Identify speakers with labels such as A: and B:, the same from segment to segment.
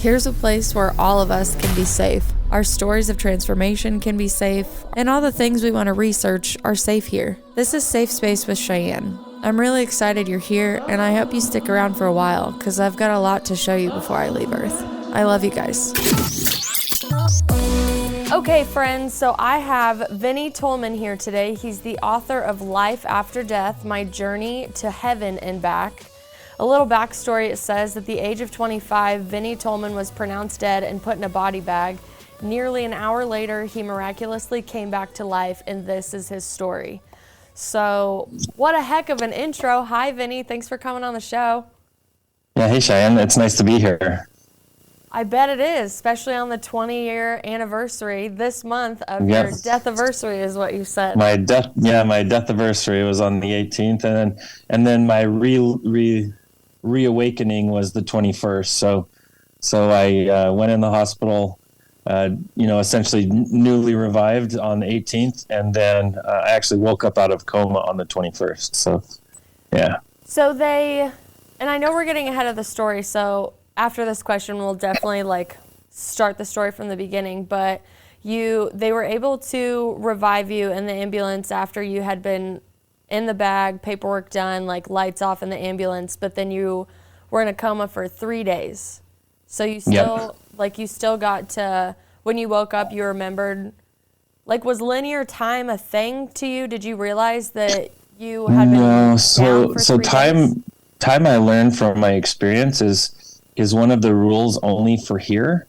A: Here's a place where all of us can be safe. Our stories of transformation can be safe, and all the things we want to research are safe here. This is Safe Space with Cheyenne. I'm really excited you're here, and I hope you stick around for a while, because I've got a lot to show you before I leave Earth. I love you guys. Okay, friends, so I have Vincent Tolman here today. He's the author of Life After Death, My Journey to Heaven and Back. A little backstory, it says at the age of 25, Vincent Tolman was pronounced dead and put in a body bag. Nearly an hour later, he miraculously came back to life, and this is his story. So, what a heck of an intro. Hi, Vinney. Thanks for coming on the show.
B: Yeah, hey, Cheyenne. It's nice to be here.
A: I bet it is, especially on the 20-year anniversary this month of your death anniversary is what you said.
B: My death anniversary was on the 18th, and then my reawakening was the 21st. So I went in the hospital, essentially newly revived on the 18th, and then I actually woke up out of coma on the 21st. So, yeah.
A: So and I know we're getting ahead of the story, so after this question, we'll definitely start the story from the beginning, but they were able to revive you in the ambulance after you had been in the bag, paperwork done, lights off in the ambulance, but then you were in a coma for 3 days. So you still, you still got to, when you woke up, you remembered, was linear time a thing to you? Did you realize that you had been down for 3 days?
B: Time I learned from my experience is one of the rules only for here,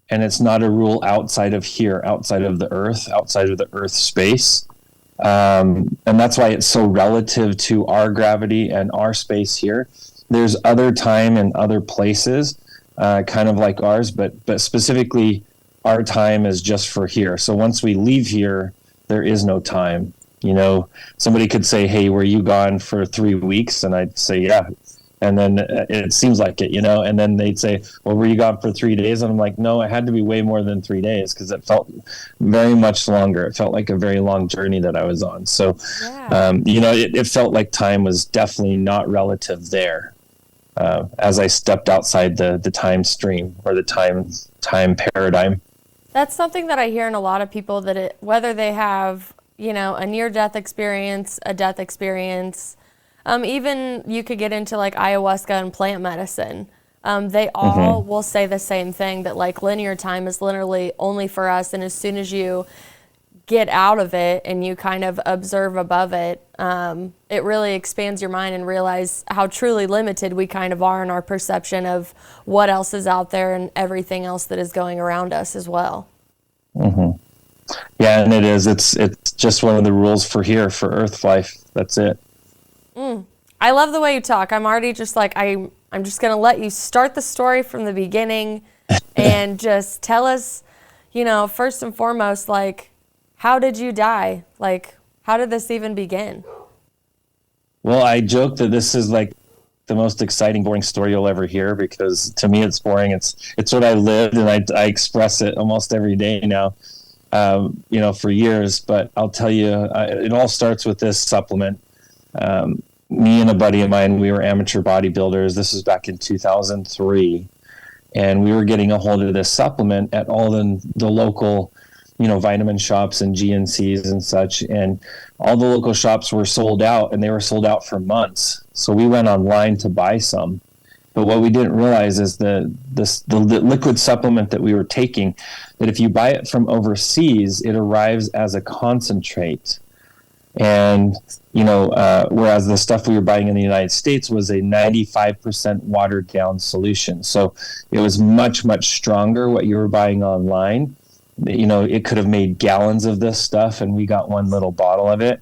B: and it's not a rule outside of here, outside of the Earth space. And that's why it's so relative to our gravity and our space here. There's other time in other places, kind of like ours, but specifically our time is just for here. So once we leave here, there is no time. Somebody could say, hey, were you gone for 3 weeks? And I'd say, yeah. And then it seems like it, and then they'd say, well, were you gone for 3 days? And I'm like, no, it had to be way more than 3 days because it felt very much longer. It felt like a very long journey that I was on. So, it felt like time was definitely not relative there as I stepped outside the time stream or the time paradigm.
A: That's something that I hear in a lot of people, that whether they have, a near-death experience, a death experience, even you could get into ayahuasca and plant medicine. They all will say the same thing, that linear time is literally only for us. And as soon as you get out of it and you kind of observe above it, it really expands your mind and realize how truly limited we kind of are in our perception of what else is out there and everything else that is going around us as well.
B: Mm-hmm. Yeah, and it is. It's just one of the rules for here, for Earth life. That's it.
A: I love the way you talk. I'm already just I'm just going to let you start the story from the beginning and just tell us, first and foremost, how did you die? How did this even begin?
B: Well, I joke that this is the most exciting, boring story you'll ever hear, because to me it's boring. It's what I lived, and I express it almost every day now, for years. But I'll tell you, it all starts with this supplement. Me and a buddy of mine, we were amateur bodybuilders. This was back in 2003. And we were getting a hold of this supplement at all the local, vitamin shops and GNCs and such. And all the local shops were sold out, and they were sold out for months. So we went online to buy some. But what we didn't realize is the liquid supplement that we were taking, that if you buy it from overseas, it arrives as a concentrate. And, whereas the stuff we were buying in the United States was a 95% watered down solution. So it was much, much stronger. What you were buying online, it could have made gallons of this stuff, and we got one little bottle of it.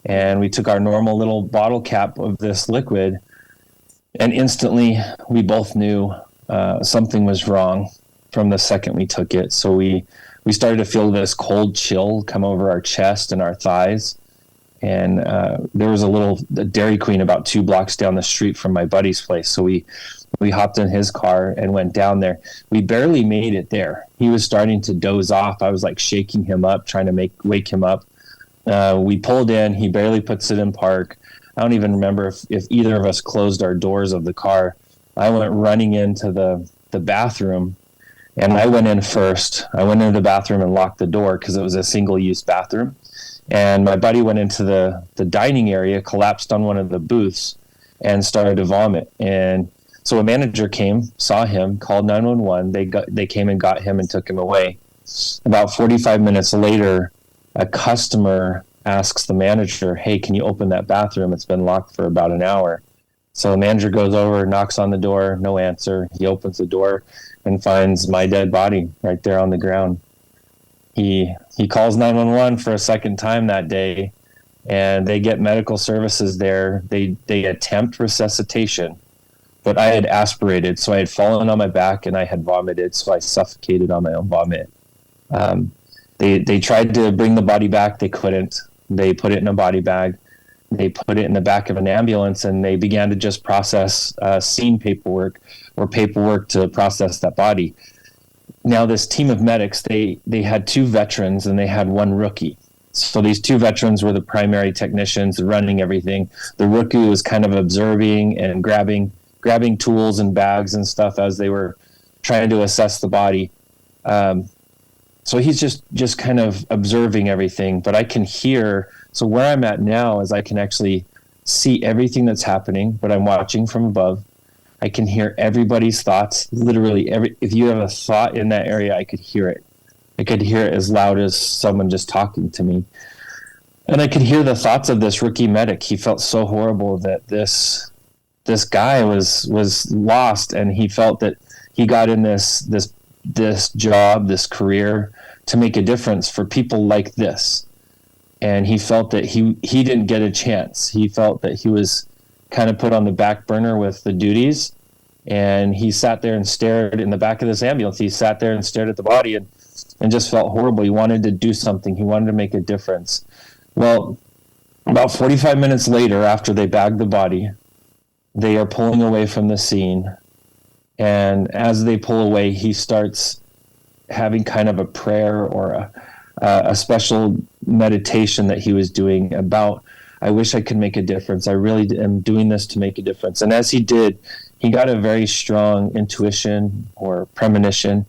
B: And we took our normal little bottle cap of this liquid, and instantly we both knew something was wrong from the second we took it. So we started to feel this cold chill come over our chest and our thighs. And there was a Dairy Queen about 2 blocks down the street from my buddy's place. So we hopped in his car and went down there. We barely made it there. He was starting to doze off. I was shaking him up, trying to wake him up. We pulled in. He barely puts it in park. I don't even remember if either of us closed our doors of the car. I went running into the bathroom And I went in first. I went into the bathroom and locked the door because it was a single-use bathroom. And my buddy went into the dining area, collapsed on one of the booths, and started to vomit. And so a manager came, saw him, called 911. They came and got him and took him away. About 45 minutes later, a customer asks the manager, "Hey, can you open that bathroom? It's been locked for about an hour." So the manager goes over, knocks on the door, no answer. He opens the door and finds my dead body right there on the ground. He calls 911 for a second time that day, and they get medical services there. They attempt resuscitation, but I had aspirated, so I had fallen on my back and I had vomited, so I suffocated on my own vomit. They tried to bring the body back. They couldn't. They put it in a body bag. They put it in the back of an ambulance, and they began to just process scene paperwork or paperwork to process that body. Now, this team of medics, they had 2 veterans and they had 1 rookie. So these 2 veterans were the primary technicians running everything. The rookie was kind of observing and grabbing tools and bags and stuff as they were trying to assess the body. So he's just kind of observing everything, but I can hear. So where I'm at now is I can actually see everything that's happening, but I'm watching from above. I can hear everybody's thoughts. Literally, if you have a thought in that area, I could hear it. I could hear it as loud as someone just talking to me. And I could hear the thoughts of this rookie medic. He felt so horrible that this guy was lost, and he felt that he got in this job, this career, to make a difference for people like this. And he felt that he didn't get a chance. He felt that he was kind of put on the back burner with the duties. And he sat there and stared in the back of this ambulance. He sat there and stared at the body and just felt horrible. He wanted to do something. He wanted to make a difference. Well, about 45 minutes later, after they bagged the body, they are pulling away from the scene. And as they pull away, he starts having kind of a prayer or a special meditation that he was doing about, I wish I could make a difference. I really am doing this to make a difference. And as he did, he got a very strong intuition or premonition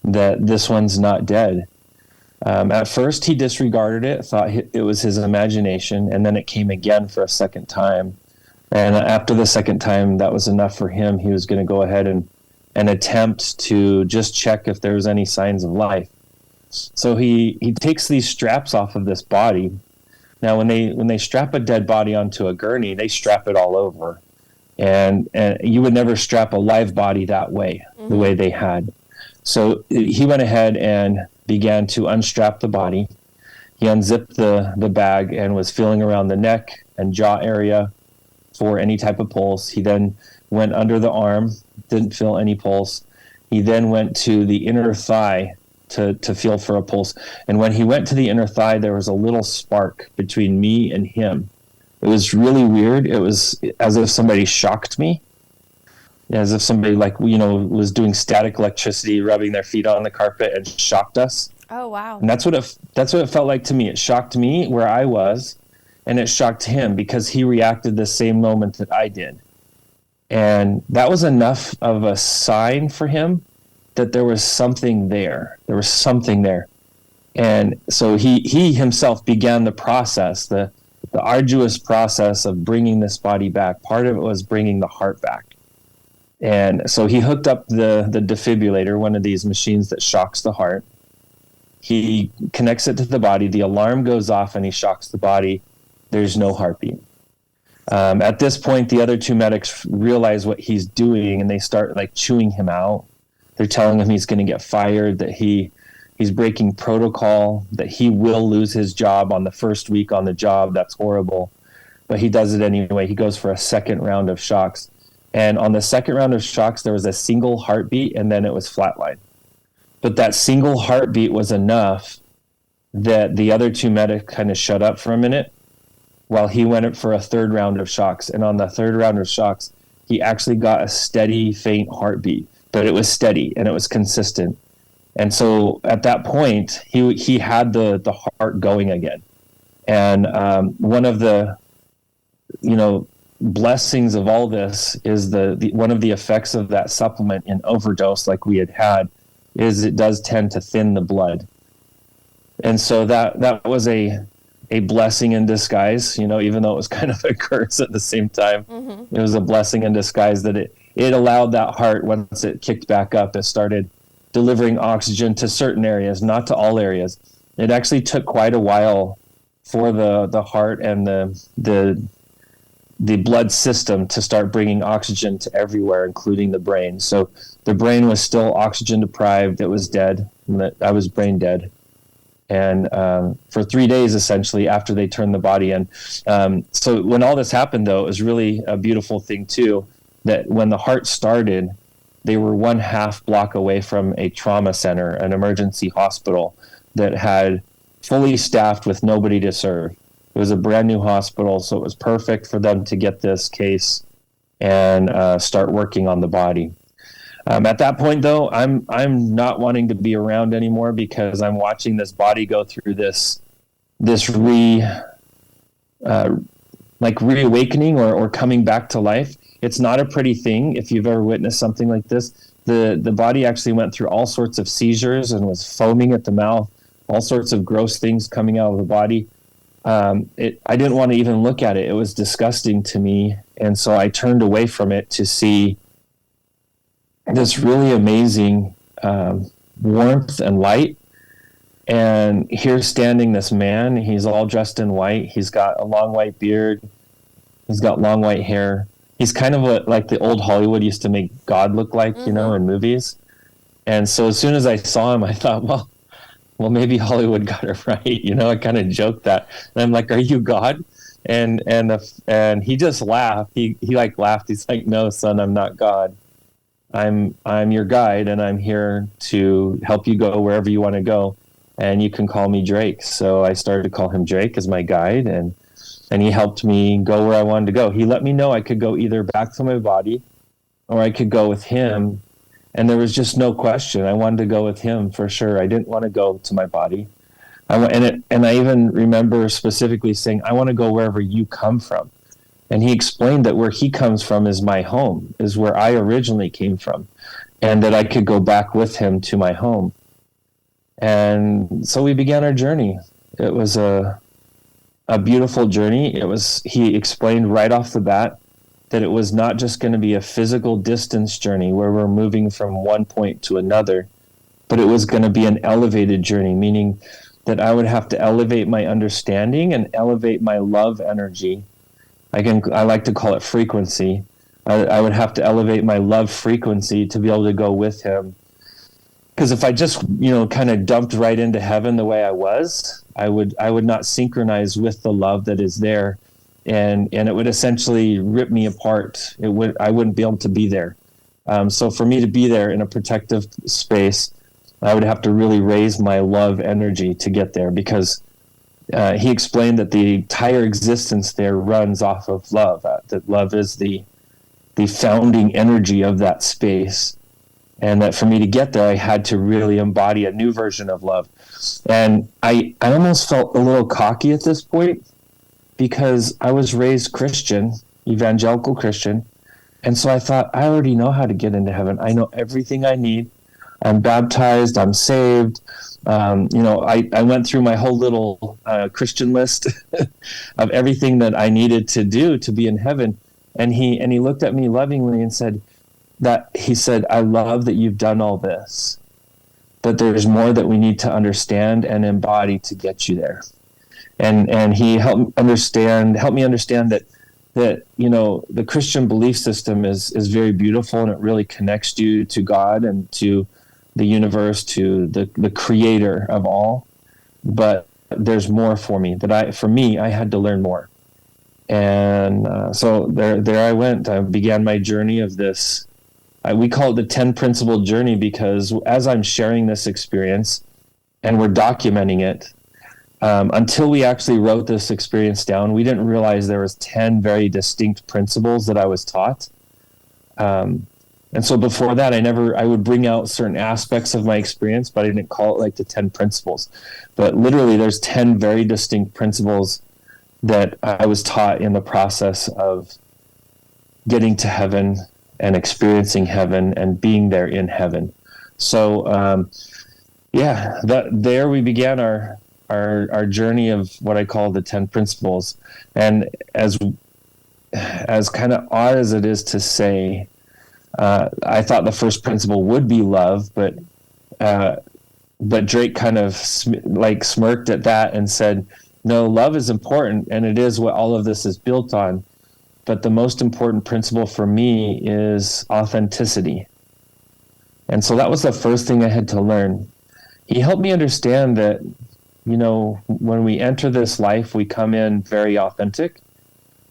B: that this one's not dead. At first, he disregarded it, thought it was his imagination, and then it came again for a second time. And after the second time, that was enough for him. He was going to go ahead and attempt to just check if there was any signs of life. So he takes these straps off of this body. Now, when they strap a dead body onto a gurney, they strap it all over. And you would never strap a live body that way, the way they had. So he went ahead and began to unstrap the body. He unzipped the bag and was feeling around the neck and jaw area for any type of pulse. He then went under the arm, didn't feel any pulse. He then went to the inner thigh to feel for a pulse. And when he went to the inner thigh, there was a little spark between me and him. It was really weird. It was as if somebody shocked me, as if somebody was doing static electricity, rubbing their feet on the carpet and shocked us.
A: Oh, wow.
B: And that's what it felt like to me. It shocked me where I was, and it shocked him because he reacted the same moment that I did. And that was enough of a sign for him that there was something there. There was something there. And so he himself began the process, the arduous process of bringing this body back. Part of it was bringing the heart back. And so he hooked up the defibrillator, one of these machines that shocks the heart. He connects it to the body. The alarm goes off and he shocks the body. There's no heartbeat. At this point, the other 2 medics realize what he's doing, and they start chewing him out. They're telling him he's going to get fired, that he's breaking protocol, that he will lose his job on the first week on the job. That's horrible. But he does it anyway. He goes for a second round of shocks. And on the second round of shocks, there was a single heartbeat, and then it was flatline. But that single heartbeat was enough that the other 2 medics kind of shut up for a minute while he went for a third round of shocks. And on the third round of shocks, he actually got a steady, faint heartbeat. But it was steady and it was consistent. And so at that point, he had the heart going again. And one of the, blessings of all this is one of the effects of that supplement in overdose like we had is it does tend to thin the blood. And so that was a blessing in disguise, even though it was kind of a curse at the same time. It was a blessing in disguise that it allowed that heart, once it kicked back up, it started delivering oxygen to certain areas, not to all areas. It actually took quite a while for the heart and the blood system to start bringing oxygen to everywhere, including the brain. So the brain was still oxygen deprived. It was dead. I was brain dead. And for 3 days, essentially, after they turned the body in. So when all this happened, though, it was really a beautiful thing, too, that when the heart started, they were 1/2 block away from a trauma center, an emergency hospital that had fully staffed with nobody to serve. It was a brand new hospital, so it was perfect for them to get this case and start working on the body. At that point, though, I'm not wanting to be around anymore, because I'm watching this body go through this reawakening or coming back to life. It's not a pretty thing. If you've ever witnessed something like this, the body actually went through all sorts of seizures and was foaming at the mouth, all sorts of gross things coming out of the body. I didn't want to even look at it. It was disgusting to me, and so I turned away from it to see this really amazing warmth and light. And here's standing this man. He's all dressed in white. He's got a long white beard. He's got long white hair. He's kind of like the old Hollywood used to make God look like, in movies. And so as soon as I saw him, I thought, well, maybe Hollywood got it right. I kind of joked that. And I'm like, "Are you God?" And he just laughed. He laughed. He's like, "No, son, I'm not God. I'm your guide, and I'm here to help you go wherever you want to go, and you can call me Drake." So I started to call him Drake as my guide, and he helped me go where I wanted to go. He let me know I could go either back to my body, or I could go with him, and there was just no question. I wanted to go with him for sure. I didn't want to go to my body. And I even remember specifically saying, "I want to go wherever you come from." And he explained that where he comes from is my home, is where I originally came from, and that I could go back with him to my home. And so we began our journey. It was a beautiful journey. He explained right off the bat that it was not just going to be a physical distance journey where we're moving from one point to another, but it was going to be an elevated journey, meaning that I would have to elevate my understanding and elevate my love energy. I like to call it frequency. I would have to elevate my love frequency to be able to go with him. Because if I just, kind of dumped right into heaven the way I was, I would not synchronize with the love that is there, and it would essentially rip me apart. I wouldn't be able to be there. So for me to be there in a protective space, I would have to really raise my love energy to get there, because he explained that the entire existence there runs off of love. That love is the founding energy of that space, and that for me to get there, I had to really embody a new version of love. And I almost felt a little cocky at this point, because I was raised Christian, evangelical Christian, and so I thought, I already know how to get into heaven. I know everything I need. I'm baptized. I'm saved. I went through my whole little Christian list of everything that I needed to do to be in heaven. And he looked at me lovingly and said, "I love that you've done all this, but there's more that we need to understand and embody to get you there." And he helped me understand that the Christian belief system is very beautiful, and it really connects you to God and to the universe, to the creator of all. But there's more for me I had to learn more. And so there I went. I began my journey of this. We call it the 10 principle journey, because as I'm sharing this experience and we're documenting it, until we actually wrote this experience down, we didn't realize there was 10 very distinct principles that I was taught. And so before that, I would bring out certain aspects of my experience, but I didn't call it like the 10 principles. But literally, there's 10 very distinct principles that I was taught in the process of getting to heaven and experiencing heaven and being there in heaven. So there we began our journey of what I call the 10 principles. And as kind of odd as it is to say, I thought the first principle would be love, but Drake kind of smirked at that and said, no, love is important, and it is what all of this is built on. But the most important principle for me is authenticity. And so that was the first thing I had to learn. He helped me understand that, when we enter this life, we come in very authentic.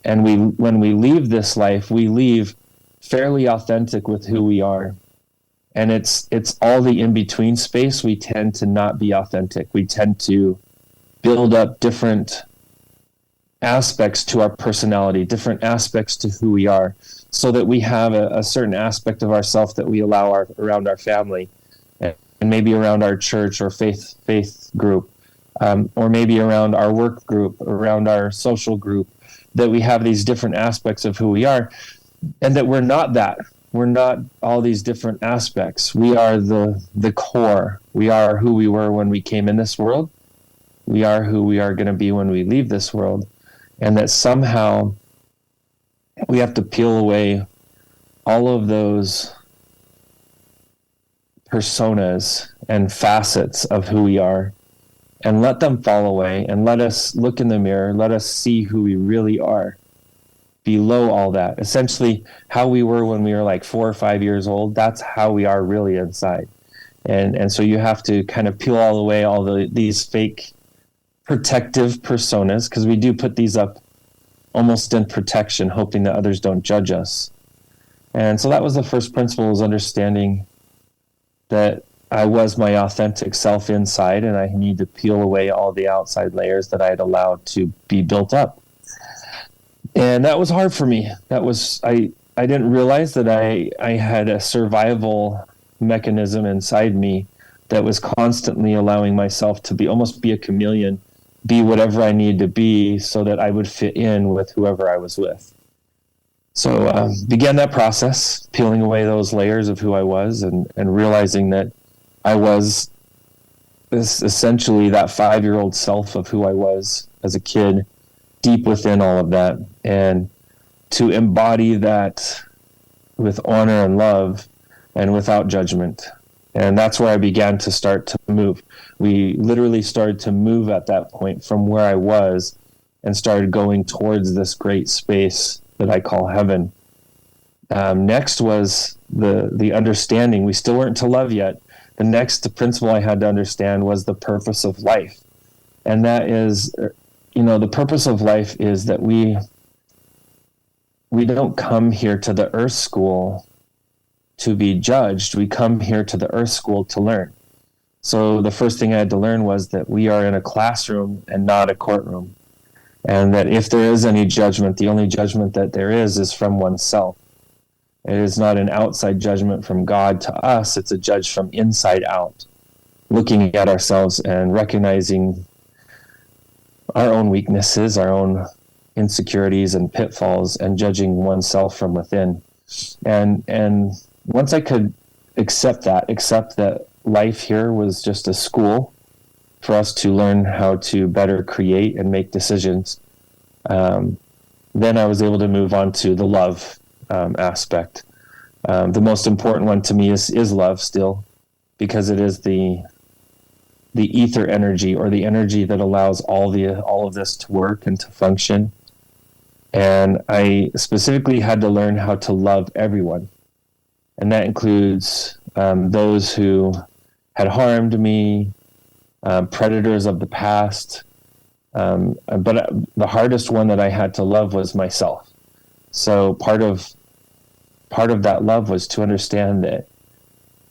B: And when we leave this life, we leave fairly authentic with who we are. And it's all the in-between space we tend to not be authentic. We tend to build up different aspects to our personality, different aspects to who we are, so that we have a certain aspect of ourselves that we allow around our family, and maybe around our church or faith group, or maybe around our work group, around our social group, that we have these different aspects of who we are, and that we're not that. We're not all these different aspects. We are the core. We are who we were when we came in this world. We are who we are going to be when we leave this world. And that somehow we have to peel away all of those personas and facets of who we are and let them fall away, and let us look in the mirror, let us see who we really are below all that. Essentially, how we were when we were like 4 or 5 years old, that's how we are really inside. And so you have to kind of peel all away all these fake protective personas, because we do put these up almost in protection, hoping that others don't judge us. And so that was the first principle, was understanding that I was my authentic self inside, and I need to peel away all the outside layers that I had allowed to be built up. And that was hard for me. I didn't realize that I had a survival mechanism inside me that was constantly allowing myself to almost be a chameleon, be whatever I needed to be so that I would fit in with whoever I was with. So began that process, peeling away those layers of who I was, and realizing that I was essentially that 5-year-old self of who I was as a kid, deep within all of that. And to embody that with honor and love and without judgment. And that's where I began to start to move. We literally started to move at that point from where I was and started going towards this great space that I call heaven. Next was the understanding. We still weren't to love yet. The next principle I had to understand was the purpose of life. And that is, the purpose of life is that we don't come here to the earth school to be judged. We come here to the earth school to learn. So the first thing I had to learn was that we are in a classroom and not a courtroom. And that if there is any judgment, the only judgment that there is from oneself. It is not an outside judgment from God to us. It's a judge from inside out, looking at ourselves and recognizing our own weaknesses, our own insecurities and pitfalls, and judging oneself from within. And once I could accept that life here was just a school for us to learn how to better create and make decisions, then I was able to move on to the love aspect. The most important one to me is love still, because it is the ether energy, or the energy that allows all of this to work and to function. And I specifically had to learn how to love everyone. And that includes those who had harmed me, predators of the past. But the hardest one that I had to love was myself. So part of that love was to understand that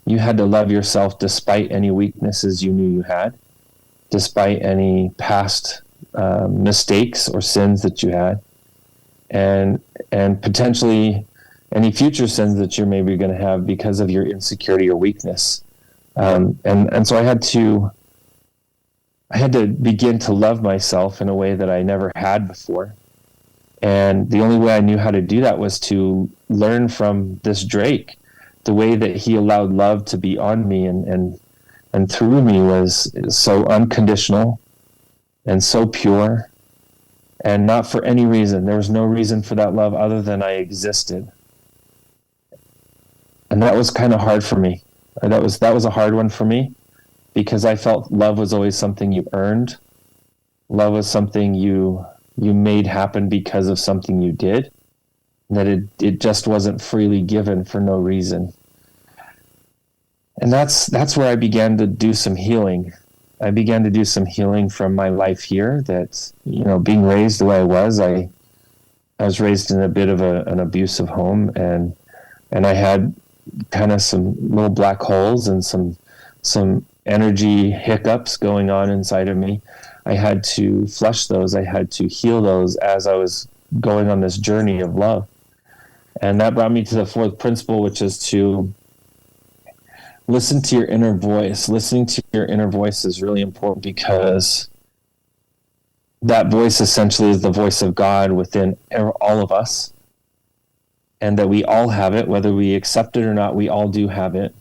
B: you had to love yourself despite any weaknesses you knew you had, despite any past mistakes or sins that you had, and potentially any future sins that you're maybe going to have because of your insecurity or weakness. And so I had to begin to love myself in a way that I never had before. And the only way I knew how to do that was to learn from this Drake, the way that he allowed love to be on me and through me was so unconditional and so pure, and not for any reason. There was no reason for that love other than I existed. And that was kind of hard for me. That was a hard one for me, because I felt love was always something you earned. Love was something you made happen because of something you did, that it just wasn't freely given for no reason. And that's where I began to do some healing. I began to do some healing from my life here, that, being raised the way I was I was raised in a bit of an abusive home, and I had kind of some little black holes and some energy hiccups going on inside of me. I had to flush those. I had to heal those as I was going on this journey of love. And that brought me to the fourth principle, which is to listen to your inner voice. Listening to your inner voice is really important, because that voice essentially is the voice of God within all of us, and that we all have it, whether we accept it or not. We all do have it.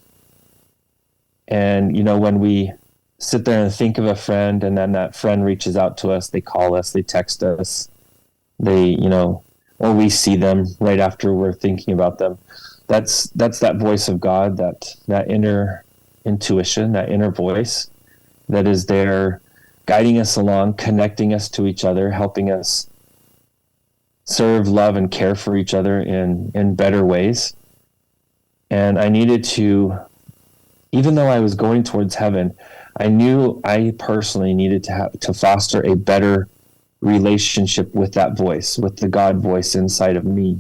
B: And, when we sit there and think of a friend, and then that friend reaches out to us, they call us, they text us, or we see them right after we're thinking about them. That's that voice of God, that inner intuition, that inner voice that is there guiding us along, connecting us to each other, helping us serve, love, and care for each other in better ways. And I needed to, even though I was going towards heaven, I knew I personally needed to foster a better relationship with that voice, with the God voice inside of me.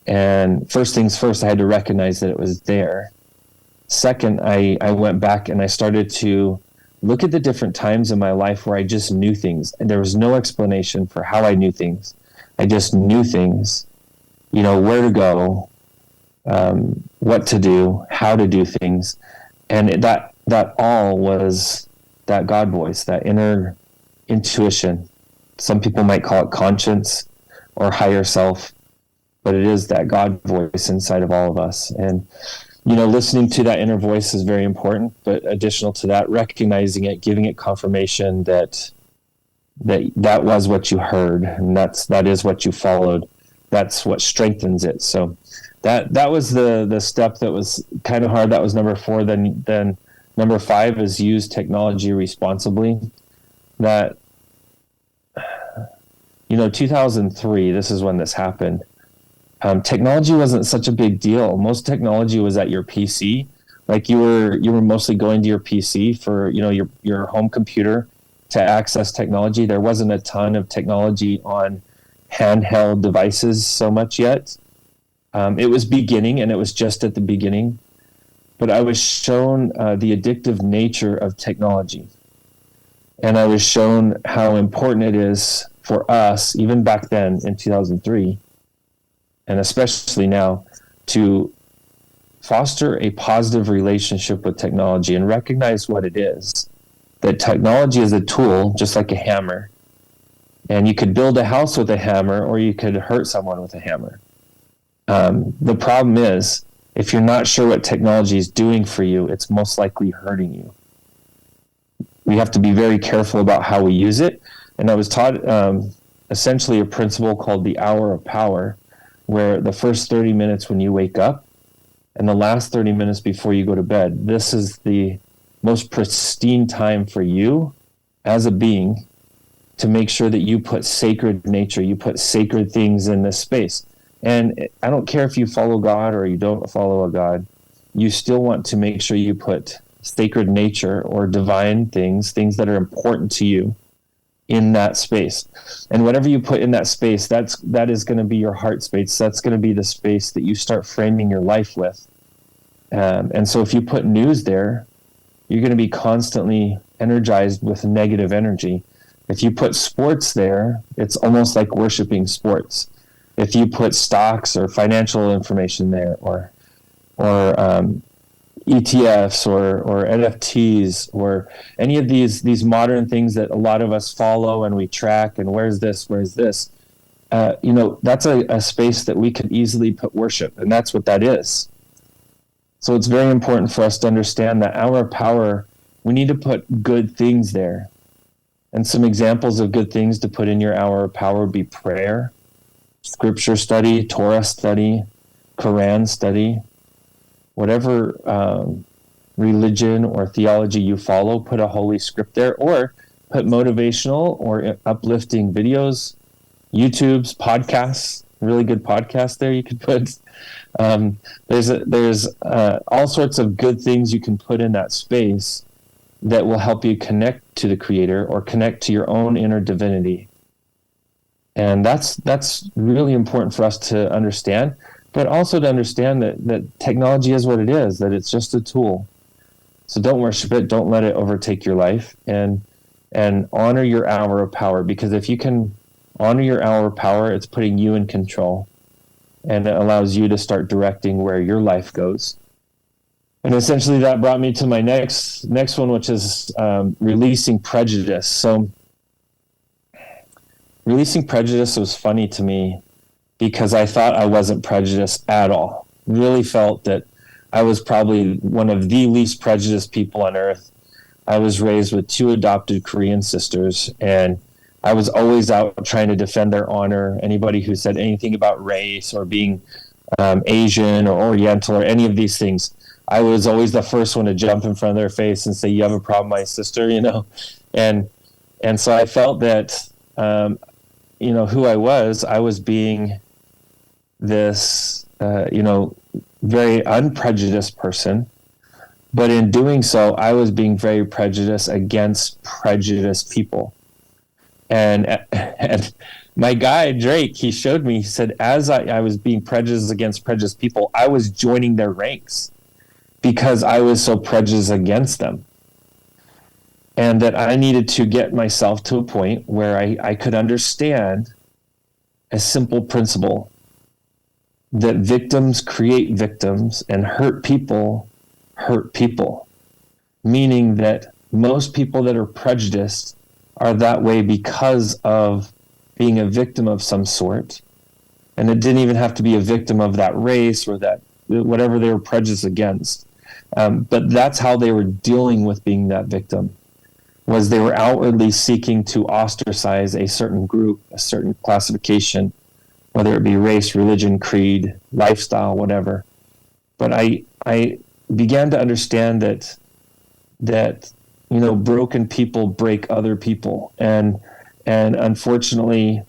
B: And first things first, I had to recognize that it was there. Second, I went back and I started to look at the different times in my life where I just knew things, and there was no explanation for how I knew things. I just knew things, where to go, what to do, how to do things. And that all was that God voice, that inner intuition. Some people might call it conscience or higher self, but it is that God voice inside of all of us. And, listening to that inner voice is very important, but additional to that, recognizing it, giving it confirmation that was what you heard, and that is what you followed. That's what strengthens it. So that was the step that was kind of hard. That was number 4. Then number 5 is use technology responsibly. That 2003, this is when this happened. Technology wasn't such a big deal. Most technology was at your PC. Like you were mostly going to your PC for your home computer to access technology. There wasn't a ton of technology on handheld devices so much yet. It was beginning, and it was just at the beginning. But I was shown the addictive nature of technology. And I was shown how important it is for us, even back then in 2003, and especially now, to foster a positive relationship with technology and recognize what it is. That technology is a tool, just like a hammer. And you could build a house with a hammer, or you could hurt someone with a hammer. The problem is, if you're not sure what technology is doing for you, it's most likely hurting you. We have to be very careful about how we use it. And I was taught essentially a principle called the hour of power, where the first 30 minutes when you wake up and the last 30 minutes before you go to bed, this is the most pristine time for you as a being to make sure that you put sacred nature, you put sacred things in this space. And I don't care if you follow God or you don't follow a God, you still want to make sure you put sacred nature or divine things that are important to you in that space. And whatever you put in that space, that is going to be your heart space. That's going to be the space that you start framing your life with. And so if you put news there, you're going to be constantly energized with negative energy. If you put sports there, it's almost like worshiping sports. If you put stocks or financial information there, or ETFs or NFTs or any of these modern things that a lot of us follow and we track, and where's this, that's a space that we could easily put worship, and that's what that is. So it's very important for us to understand that hour of power, we need to put good things there. And some examples of good things to put in your hour of power would be prayer, scripture study, Torah study, Quran study, whatever religion or theology you follow, put a holy script there, or put motivational or uplifting videos, YouTube's podcasts, really good podcasts there you could put. There's all sorts of good things you can put in that space that will help you connect to the Creator or connect to your own inner divinity. And that's really important for us to understand, but also to understand that technology is what it is, that it's just a tool. So don't worship it, don't let it overtake your life, and honor your hour of power, because if you can honor your hour of power, it's putting you in control, and it allows you to start directing where your life goes. And essentially that brought me to my next one, which is releasing prejudice. So releasing prejudice was funny to me because I thought I wasn't prejudiced at all. Really felt that I was probably one of the least prejudiced people on earth. I was raised with 2 adopted Korean sisters, and I was always out trying to defend their honor. Anybody who said anything about race or being Asian or Oriental or any of these things, I was always the first one to jump in front of their face and say, "You have a problem, my sister," and so I felt that, who I was being this, very unprejudiced person, but in doing so, I was being very prejudiced against prejudiced people. And my guy, Drake, he showed me, he said, as I was being prejudiced against prejudiced people, I was joining their ranks because I was so prejudiced against them. And that I needed to get myself to a point where I could understand a simple principle that victims create victims and hurt people, meaning that most people that are prejudiced are that way because of being a victim of some sort. And it didn't even have to be a victim of that race or that whatever they were prejudiced against. But that's how they were dealing with being that victim, was they were outwardly seeking to ostracize a certain group, a certain classification, whether it be race, religion, creed, lifestyle, whatever. But I began to understand that broken people break other people, and unfortunately,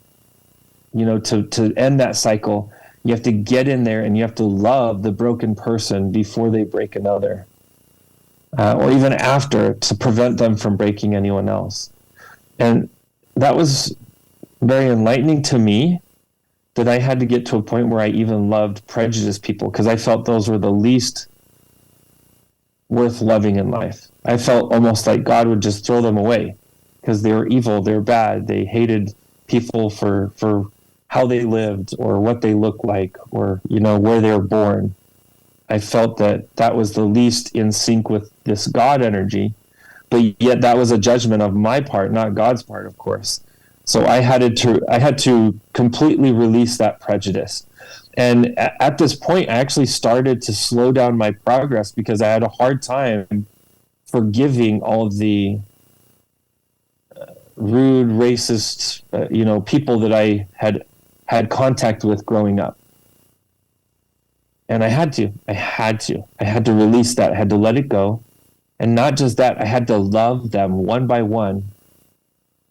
B: to end that cycle, you have to get in there and you have to love the broken person before they break another, or even after, to prevent them from breaking anyone else. And that was very enlightening to me, that I had to get to a point where I even loved prejudiced people, because I felt those were the least worth loving in life. I felt almost like God would just throw them away because they were evil, they were bad, they hated people for how they lived or what they looked like or where they were born. I felt that was the least in sync with this God energy, but yet that was a judgment of my part, not God's part, of course. So I had to completely release that prejudice. And at this point, I actually started to slow down my progress because I had a hard time forgiving all of the rude, racist, people that I had contact with growing up. And I had to release that. I had to let it go. And not just that, I had to love them one by one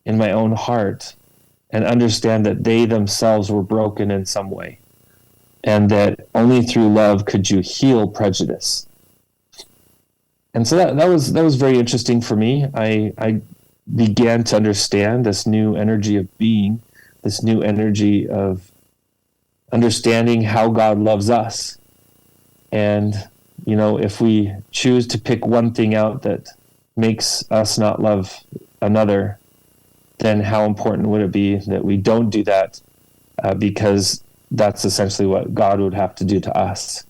B: in my own heart and understand that they themselves were broken in some way. And that only through love could you heal prejudice. And so that was very interesting for me. I began to understand this new energy of being, this new energy of understanding how God loves us. And, if we choose to pick one thing out that makes us not love another, then how important would it be that we don't do that, because that's essentially what God would have to do to us.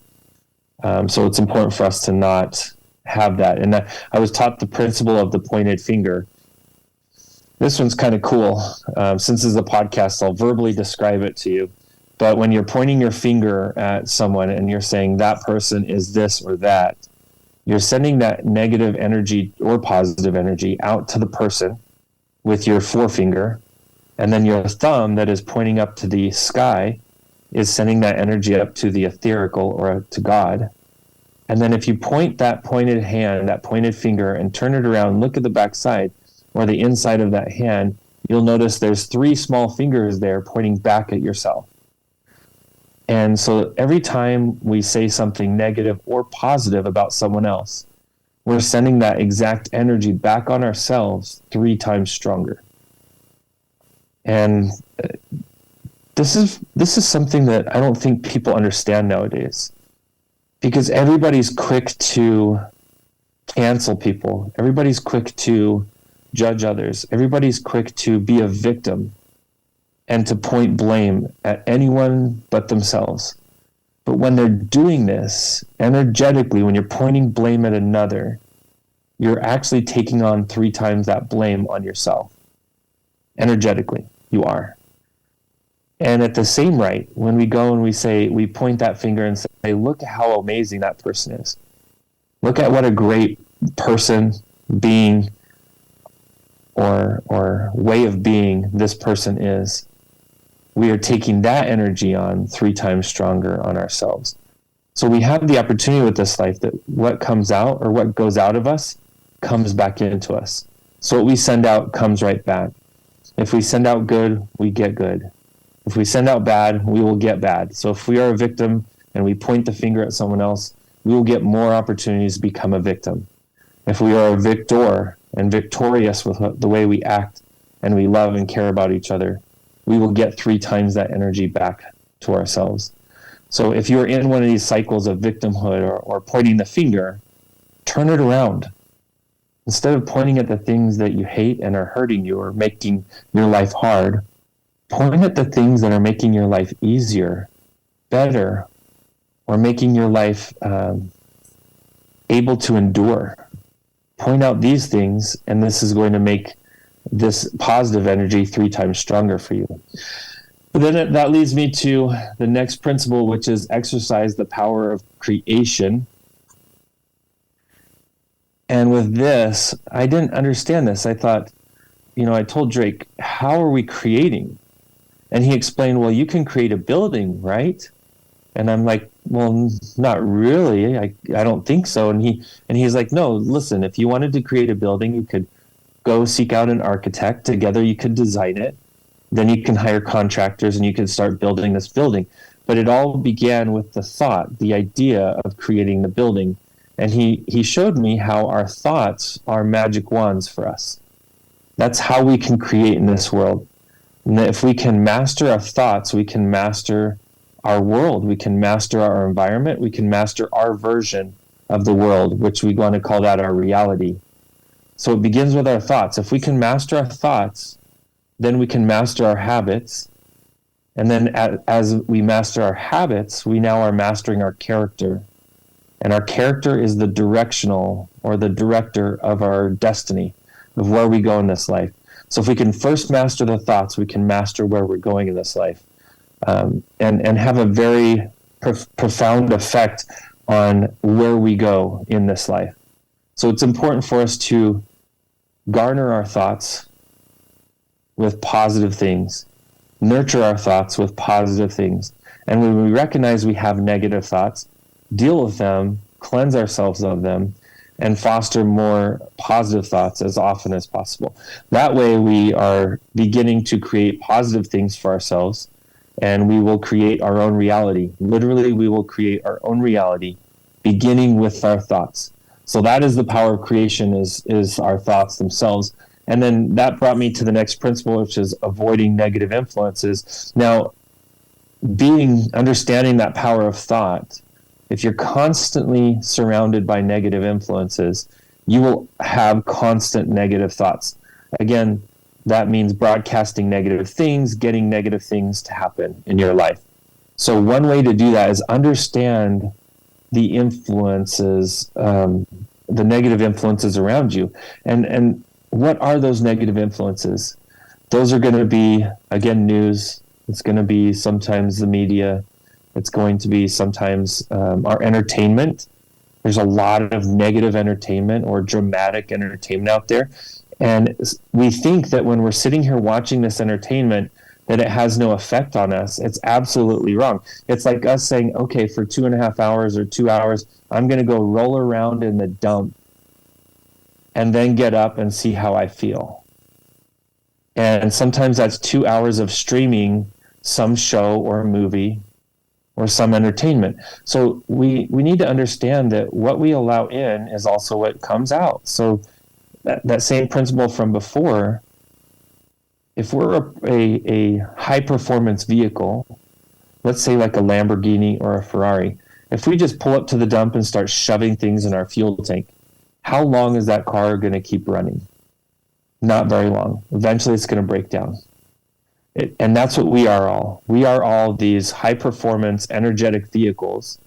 B: So it's important for us to not have that. And I was taught the principle of the pointed finger. This one's kind of cool. Since this is a podcast, I'll verbally describe it to you. But when you're pointing your finger at someone and you're saying that person is this or that, you're sending that negative energy or positive energy out to the person with your forefinger. And then your thumb that is pointing up to the sky is sending that energy up to the etherical or to God. And then if you point that pointed hand, that pointed finger, and turn it around, look at the backside or the inside of that hand, you'll notice there's 3 small fingers there pointing back at yourself. And so every time we say something negative or positive about someone else, we're sending that exact energy back on ourselves 3 times stronger. And this is something that I don't think people understand nowadays, because everybody's quick to cancel people. Everybody's quick to judge others. Everybody's quick to be a victim and to point blame at anyone but themselves. But when they're doing this energetically, when you're pointing blame at another, you're actually taking on 3 times that blame on yourself. Energetically, you are. And at the same rate, when we go and we point that finger and say, look at how amazing that person is. Look at what a great person, being, or way of being this person is. We are taking that energy on 3 times stronger on ourselves. So we have the opportunity with this life that what comes out or what goes out of us comes back into us. So what we send out comes right back. If we send out good, we get good. If we send out bad, we will get bad. So if we are a victim and we point the finger at someone else, we will get more opportunities to become a victim. If we are a victor and victorious with the way we act and we love and care about each other, we will get 3 times that energy back to ourselves. So if you're in one of these cycles of victimhood or pointing the finger, turn it around. Instead of pointing at the things that you hate and are hurting you or making your life hard, point at the things that are making your life easier, better, or making your life able to endure. Point out these things, and this is going to make this positive energy 3 times stronger for you. But then that leads me to the next principle, which is exercise the power of creation. And with this, I didn't understand this. I thought, I told Drake, how are we creating? And he explained, well, you can create a building, right? And I'm like, well, not really. I don't think so. And he's like, no, listen, if you wanted to create a building, you could go seek out an architect. Together you could design it. Then you can hire contractors and you can start building this building. But it all began with the thought, the idea of creating the building. And he showed me how our thoughts are magic wands for us. That's how we can create in this world. And if we can master our thoughts, we can master our world. We can master our environment. We can master our version of the world, which we want to call that our reality. So it begins with our thoughts. If we can master our thoughts, then we can master our habits. And then as we master our habits, we now are mastering our character. And our character is the directional or the director of our destiny, of where we go in this life. So if we can first master the thoughts, we can master where we're going in this life, and have a very profound effect on where we go in this life. So it's important for us to garner our thoughts with positive things, nurture our thoughts with positive things. And when we recognize we have negative thoughts, deal with them, cleanse ourselves of them, and foster more positive thoughts as often as possible. That way we are beginning to create positive things for ourselves, and we will create our own reality. Literally, we will create our own reality, beginning with our thoughts. So that is the power of creation, is our thoughts themselves. And then that brought me to the next principle, which is avoiding negative influences. Now, understanding that power of thought, if you're constantly surrounded by negative influences, you will have constant negative thoughts. Again, that means broadcasting negative things, getting negative things to happen in your life. So one way to do that is understand the influences, the negative influences around you. And what are those negative influences? Those are going to be, again, news, It's going to be sometimes the media. It's going to be sometimes our entertainment. There's a lot of negative entertainment or dramatic entertainment out there. And we think that when we're sitting here watching this entertainment, that it has no effect on us. It's absolutely wrong. It's like us saying, okay, for 2.5 hours or 2 hours, I'm going to go roll around in the dump and then get up and see how I feel. And sometimes that's 2 hours of streaming some show or a movie or some entertainment. So we need to understand that what we allow in is also what comes out. So that same principle from before, if we're a high performance vehicle, let's say like a Lamborghini or a Ferrari, if we just pull up to the dump and start shoving things in our fuel tank, how long is that car going to keep running? Not very long. Eventually it's going to break down. And that's what we are all. We are all these high performance energetic vehicles.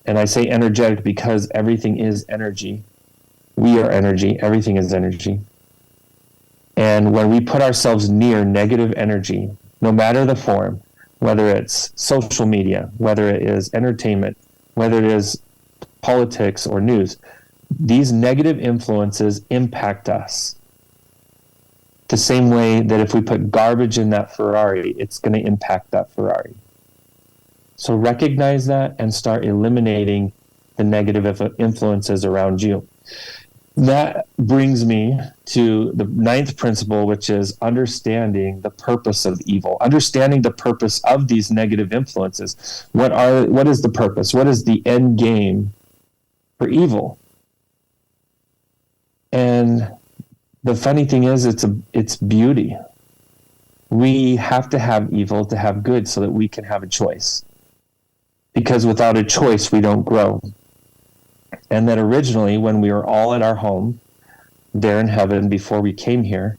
B: And I say energetic because everything is energy. We are energy. Everything is energy. And when we put ourselves near negative energy, no matter the form, whether it's social media, whether it is entertainment, whether it is politics or news, these negative influences impact us. The same way that if we put garbage in that Ferrari, it's going to impact that Ferrari. So recognize that and start eliminating the negative influences around you. That brings me to the 9th principle, which is understanding the purpose of evil, understanding the purpose of these negative influences. What is the purpose? What is the end game for evil? And the funny thing is, it's beauty. We have to have evil to have good so that we can have a choice. Because without a choice, we don't grow. And that originally, when we were all at our home, there in heaven before we came here,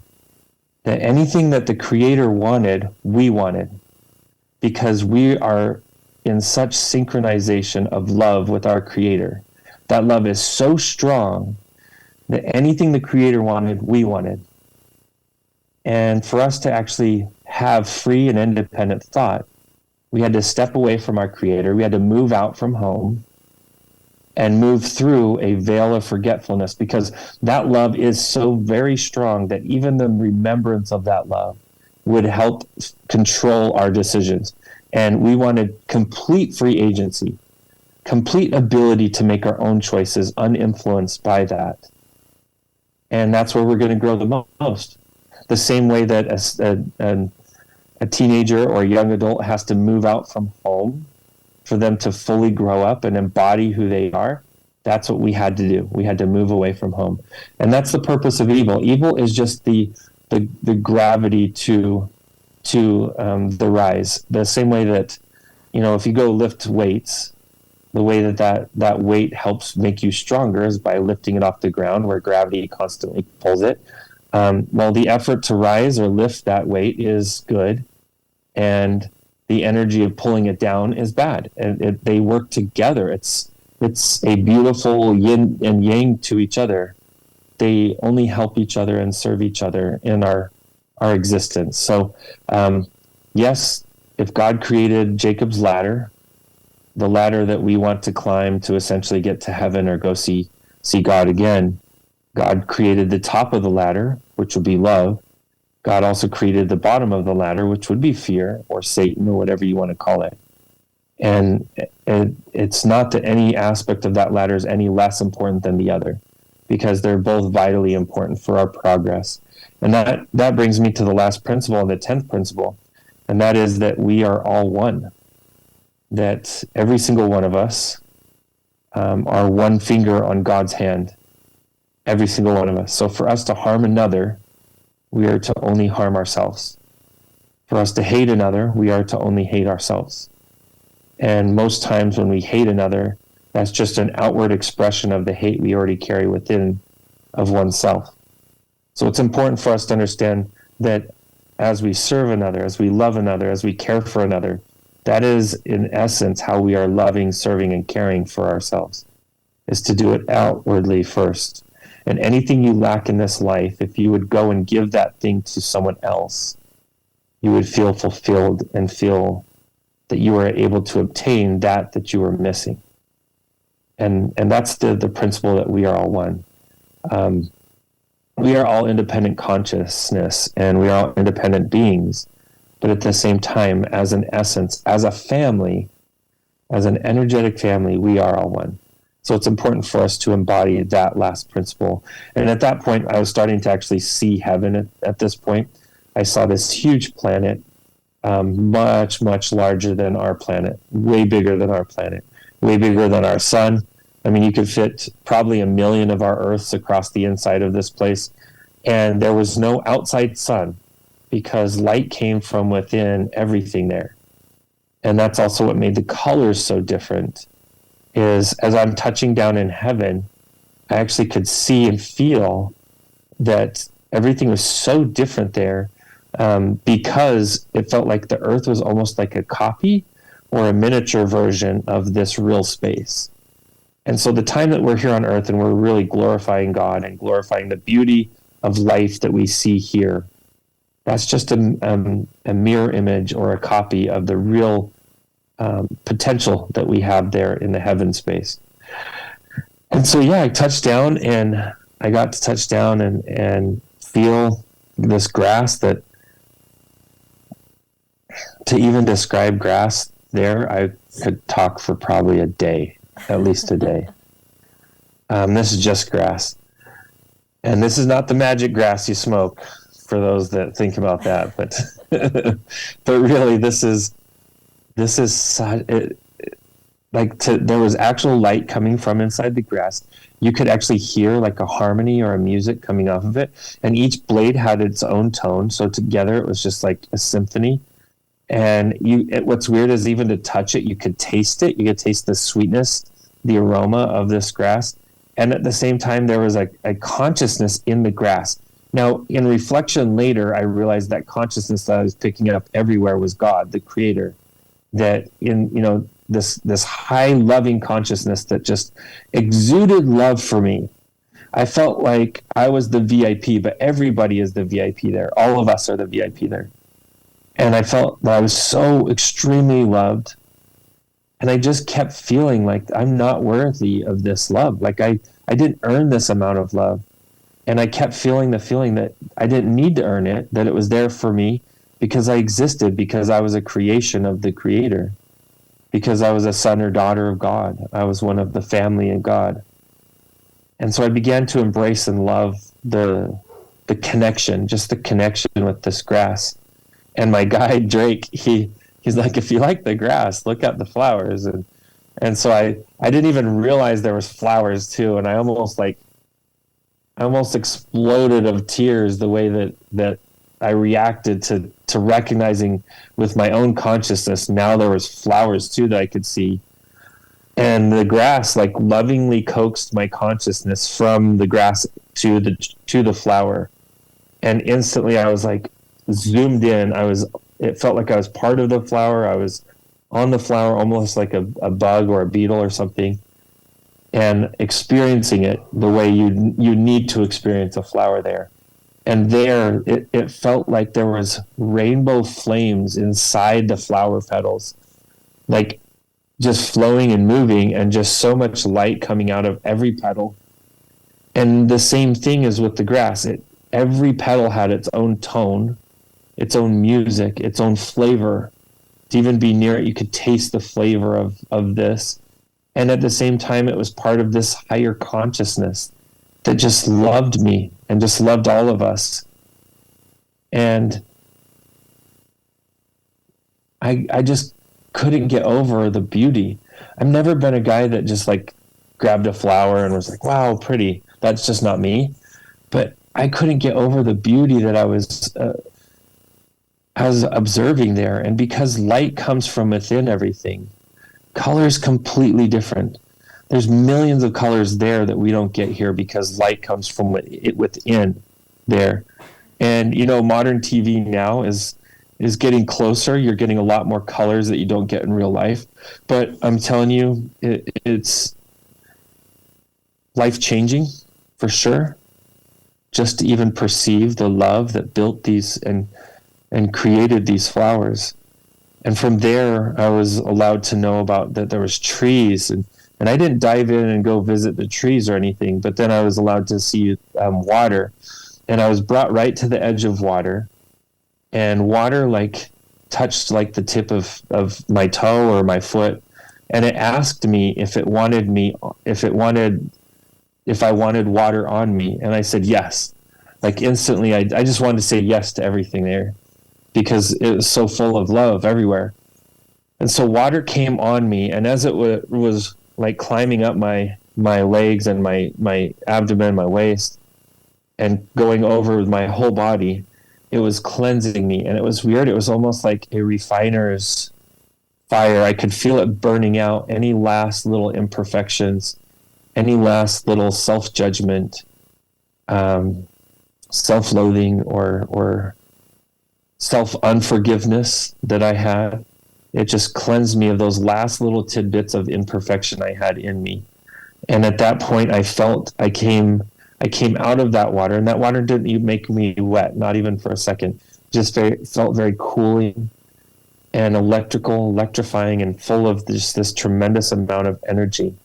B: that anything that the Creator wanted, we wanted. Because we are in such synchronization of love with our Creator. That love is so strong that anything the Creator wanted, we wanted. And for us to actually have free and independent thought, we had to step away from our Creator. We had to move out from home and move through a veil of forgetfulness, because that love is so very strong that even the remembrance of that love would help control our decisions. And we wanted complete free agency, complete ability to make our own choices uninfluenced by that. And that's where we're going to grow the most. The same way that a teenager or a young adult has to move out from home for them to fully grow up and embody who they are, that's what we had to do. We had to move away from home. And that's the purpose of evil. Evil is just the gravity to the rise. The same way that, if you go lift weights, the way that weight helps make you stronger is by lifting it off the ground where gravity constantly pulls it. Well, the effort to rise or lift that weight is good, and the energy of pulling it down is bad. And they work together. It's a beautiful yin and yang to each other. They only help each other and serve each other in our existence. So, yes, if God created Jacob's ladder, the ladder that we want to climb to essentially get to heaven or go see God again, God created the top of the ladder, which would be love. God also created the bottom of the ladder, which would be fear or Satan or whatever you want to call it. And it's not that any aspect of that ladder is any less important than the other, because they're both vitally important for our progress. And that brings me to the last principle and the 10th principle, and that is that we are all one. That every single one of us are one finger on God's hand. Every single one of us. So for us to harm another, we are to only harm ourselves. For us to hate another, we are to only hate ourselves. And most times when we hate another, that's just an outward expression of the hate we already carry within of oneself. So it's important for us to understand that as we serve another, as we love another, as we care for another, that is in essence how we are loving, serving, and caring for ourselves, is to do it outwardly first. And anything you lack in this life, if you would go and give that thing to someone else, you would feel fulfilled and feel that you were able to obtain that you were missing. And that's the principle that we are all one. We are all independent consciousness, and we are all independent beings. But at the same time, as an essence, as a family, as an energetic family, we are all one. So it's important for us to embody that last principle. And at that point, I was starting to actually see heaven at this point. I saw this huge planet, much, much larger than our planet, way bigger than our planet, way bigger than our sun. I mean, you could fit probably 1 million of our Earths across the inside of this place. And there was no outside sun because light came from within everything there. And that's also what made the colors so different, is as I'm touching down in heaven, I actually could see and feel that everything was so different there, because it felt like the Earth was almost like a copy or a miniature version of this real space. And so the time that we're here on Earth and we're really glorifying God and glorifying the beauty of life that we see here, that's just a mirror image or a copy of the real potential that we have there in the heaven space. And so, yeah, I touched down, and I got to touch down and feel this grass that, to even describe grass there, I could talk for probably a day, at least a day. This is just grass. And this is not the magic grass you smoke, for those that think about that. But but really, this is there was actual light coming from inside the grass. You could actually hear like a harmony or a music coming off of it. And each blade had its own tone. So together it was just like a symphony. And what's weird is even to touch it, you could taste it. You could taste the sweetness, the aroma of this grass. And at the same time, there was a consciousness in the grass. Now, in reflection later, I realized that consciousness that I was picking up everywhere was God, the creator. That in, this high loving consciousness that just exuded love for me. I felt like I was the VIP, but everybody is the VIP there. All of us are the VIP there. And I felt that I was so extremely loved. And I just kept feeling like I'm not worthy of this love. Like I didn't earn this amount of love. And I kept feeling the feeling that I didn't need to earn it, that it was there for me because I existed, because I was a creation of the Creator, because I was a son or daughter of God. I was one of the family of God. And so I began to embrace and love the connection, just the connection with this grass. And my guide, Drake, he's like, if you like the grass, look at the flowers. And so I didn't even realize there was flowers too. And I almost exploded of tears the way that I reacted to recognizing with my own consciousness now there was flowers too that I could see. And the grass like lovingly coaxed my consciousness from the grass to the flower. And instantly I was like zoomed in. It felt like I was part of the flower. I was on the flower almost like a bug or a beetle or something, and experiencing it the way you need to experience a flower there. And there, it felt like there was rainbow flames inside the flower petals, like just flowing and moving, and just so much light coming out of every petal. And the same thing is with the grass. Every petal had its own tone, its own music, its own flavor. To even be near it, you could taste the flavor of this. And at the same time, it was part of this higher consciousness that just loved me and just loved all of us. And I just couldn't get over the beauty. I've never been a guy that just like grabbed a flower and was like, wow, pretty. That's just not me. But I couldn't get over the beauty that I was observing there. And because light comes from within everything, color is completely different. There's millions of colors there that we don't get here because light comes from within there. And, modern TV now is getting closer. You're getting a lot more colors that you don't get in real life. But I'm telling you, it's life-changing for sure. Just to even perceive the love that built these and and created these flowers. And from there, I was allowed to know about that there was trees, and I didn't dive in and go visit the trees or anything, but then I was allowed to see water, and I was brought right to the edge of water, and water like touched like the tip of my toe or my foot, and it asked me if I wanted water on me, and I said yes. Like instantly, I just wanted to say yes to everything there, because it was so full of love everywhere. And so water came on me, and as it was like climbing up my legs and my abdomen, my waist, and going over my whole body, it was cleansing me. And it was weird. It was almost like a refiner's fire. I could feel it burning out any last little imperfections, any last little self-judgment, self-loathing, or self-unforgiveness that I had. It just cleansed me of those last little tidbits of imperfection I had in me. And at that point, I felt I came out of that water, and that water didn't even make me wet, not even for a second. Just felt very cooling and electrifying, and full of this tremendous amount of energy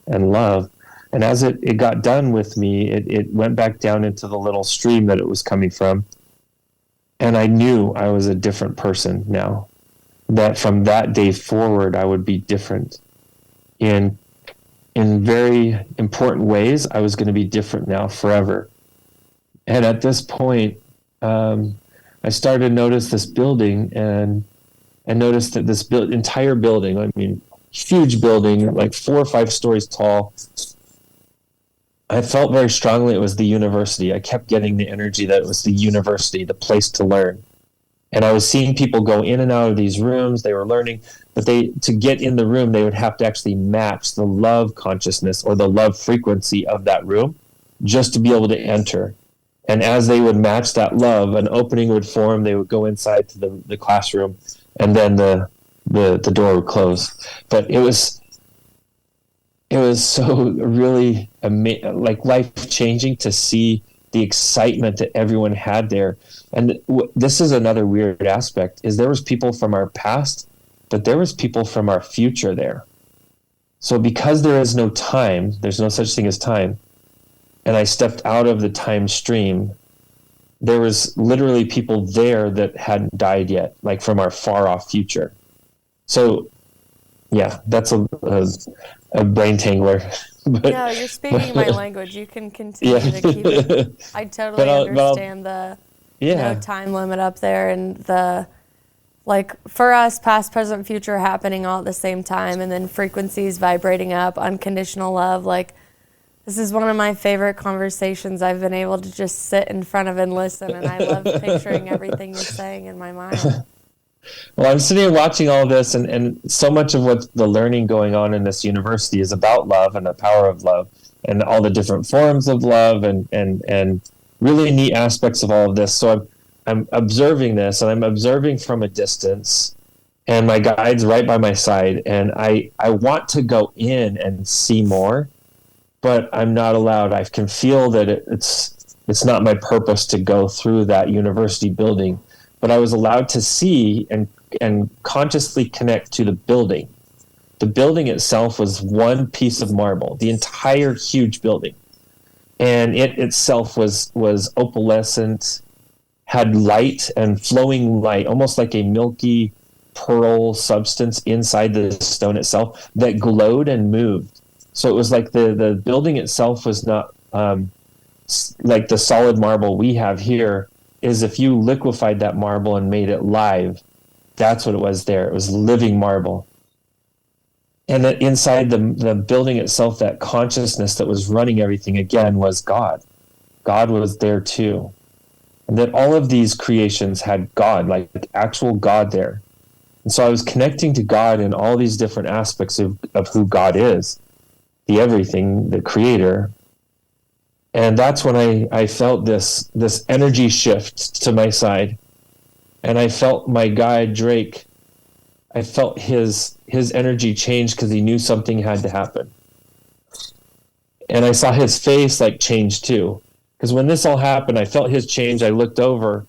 B: and love. And as it got done with me, it went back down into the little stream that it was coming from. And I knew I was a different person now. That from that day forward, I would be different. In very important ways, I was going to be different now forever. And at this point, I started to notice this building, and I noticed that this entire building, I mean, huge building, like 4 or 5 stories tall. I felt very strongly it was the university. I kept getting the energy that it was the university, the place to learn. And I was seeing people go in and out of these rooms. They were learning, but to get in the room, they would have to actually match the love consciousness or the love frequency of that room just to be able to enter. And as they would match that love, an opening would form. They would go inside to the classroom, and then the door would close. But it was so really like life-changing to see the excitement that everyone had there. And this is another weird aspect, is there was people from our past, but there was people from our future there. So because there is no time, there's no such thing as time, and I stepped out of the time stream, there was literally people there that hadn't died yet, like from our far off future. So yeah, that's a brain tangler. But,
A: no, you're speaking my language. You can continue to keep it. I totally understand the no time limit up there, and for us, past, present, future happening all at the same time, and then frequencies vibrating up, unconditional love. Like, this is one of my favorite conversations I've been able to just sit in front of and listen, and I love picturing everything you're saying in my mind.
B: Well, I'm sitting here watching all this, and so much of what the learning going on in this university is about love and the power of love and all the different forms of love and really neat aspects of all of this. So I'm observing this, and I'm observing from a distance, and my guide's right by my side, and I want to go in and see more, but I'm not allowed. I can feel that it's not my purpose to go through that university building. But I was allowed to see and consciously connect to the building. The building itself was one piece of marble, the entire huge building. And it itself was opalescent, had light and flowing light, almost like a milky pearl substance inside the stone itself that glowed and moved. So it was like the building itself was not like the solid marble we have here. Is if you liquefied that marble and made it live, that's what it was there. It was living marble. And that inside the building itself, that consciousness that was running everything again was God. God was there too. And that all of these creations had God, like actual God there. And so I was connecting to God in all these different aspects of who God is, the everything, the creator. And that's when I felt this energy shift to my side. And I felt my guide, Drake, I felt his energy change because he knew something had to happen. And I saw his face like change too. Because when this all happened, I felt his change. I looked over,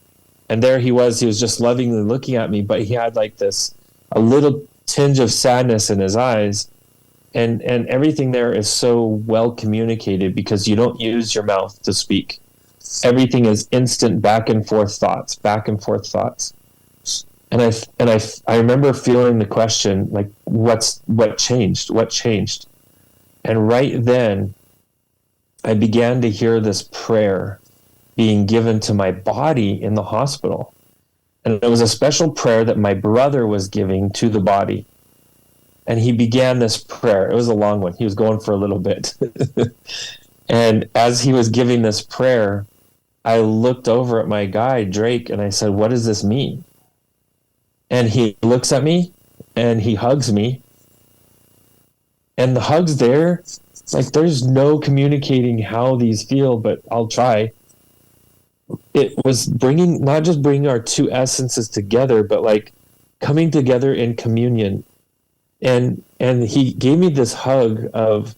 B: And there he was just lovingly looking at me, but he had like a little tinge of sadness in his eyes. And everything there is so well communicated because you don't use your mouth to speak. Everything is instant back and forth thoughts. And I remember feeling the question, like, what changed? And right then I began to hear this prayer being given to my body in the hospital. And it was a special prayer that my brother was giving to the body. And he began this prayer. It was a long one. He was going for a little bit. And as he was giving this prayer, I looked over at my guy, Drake, and I said, what does this mean? And he looks at me and he hugs me. And the hugs there, like, there's no communicating how these feel, but I'll try. It was not just bringing our two essences together, but like coming together in communion. And he gave me this hug of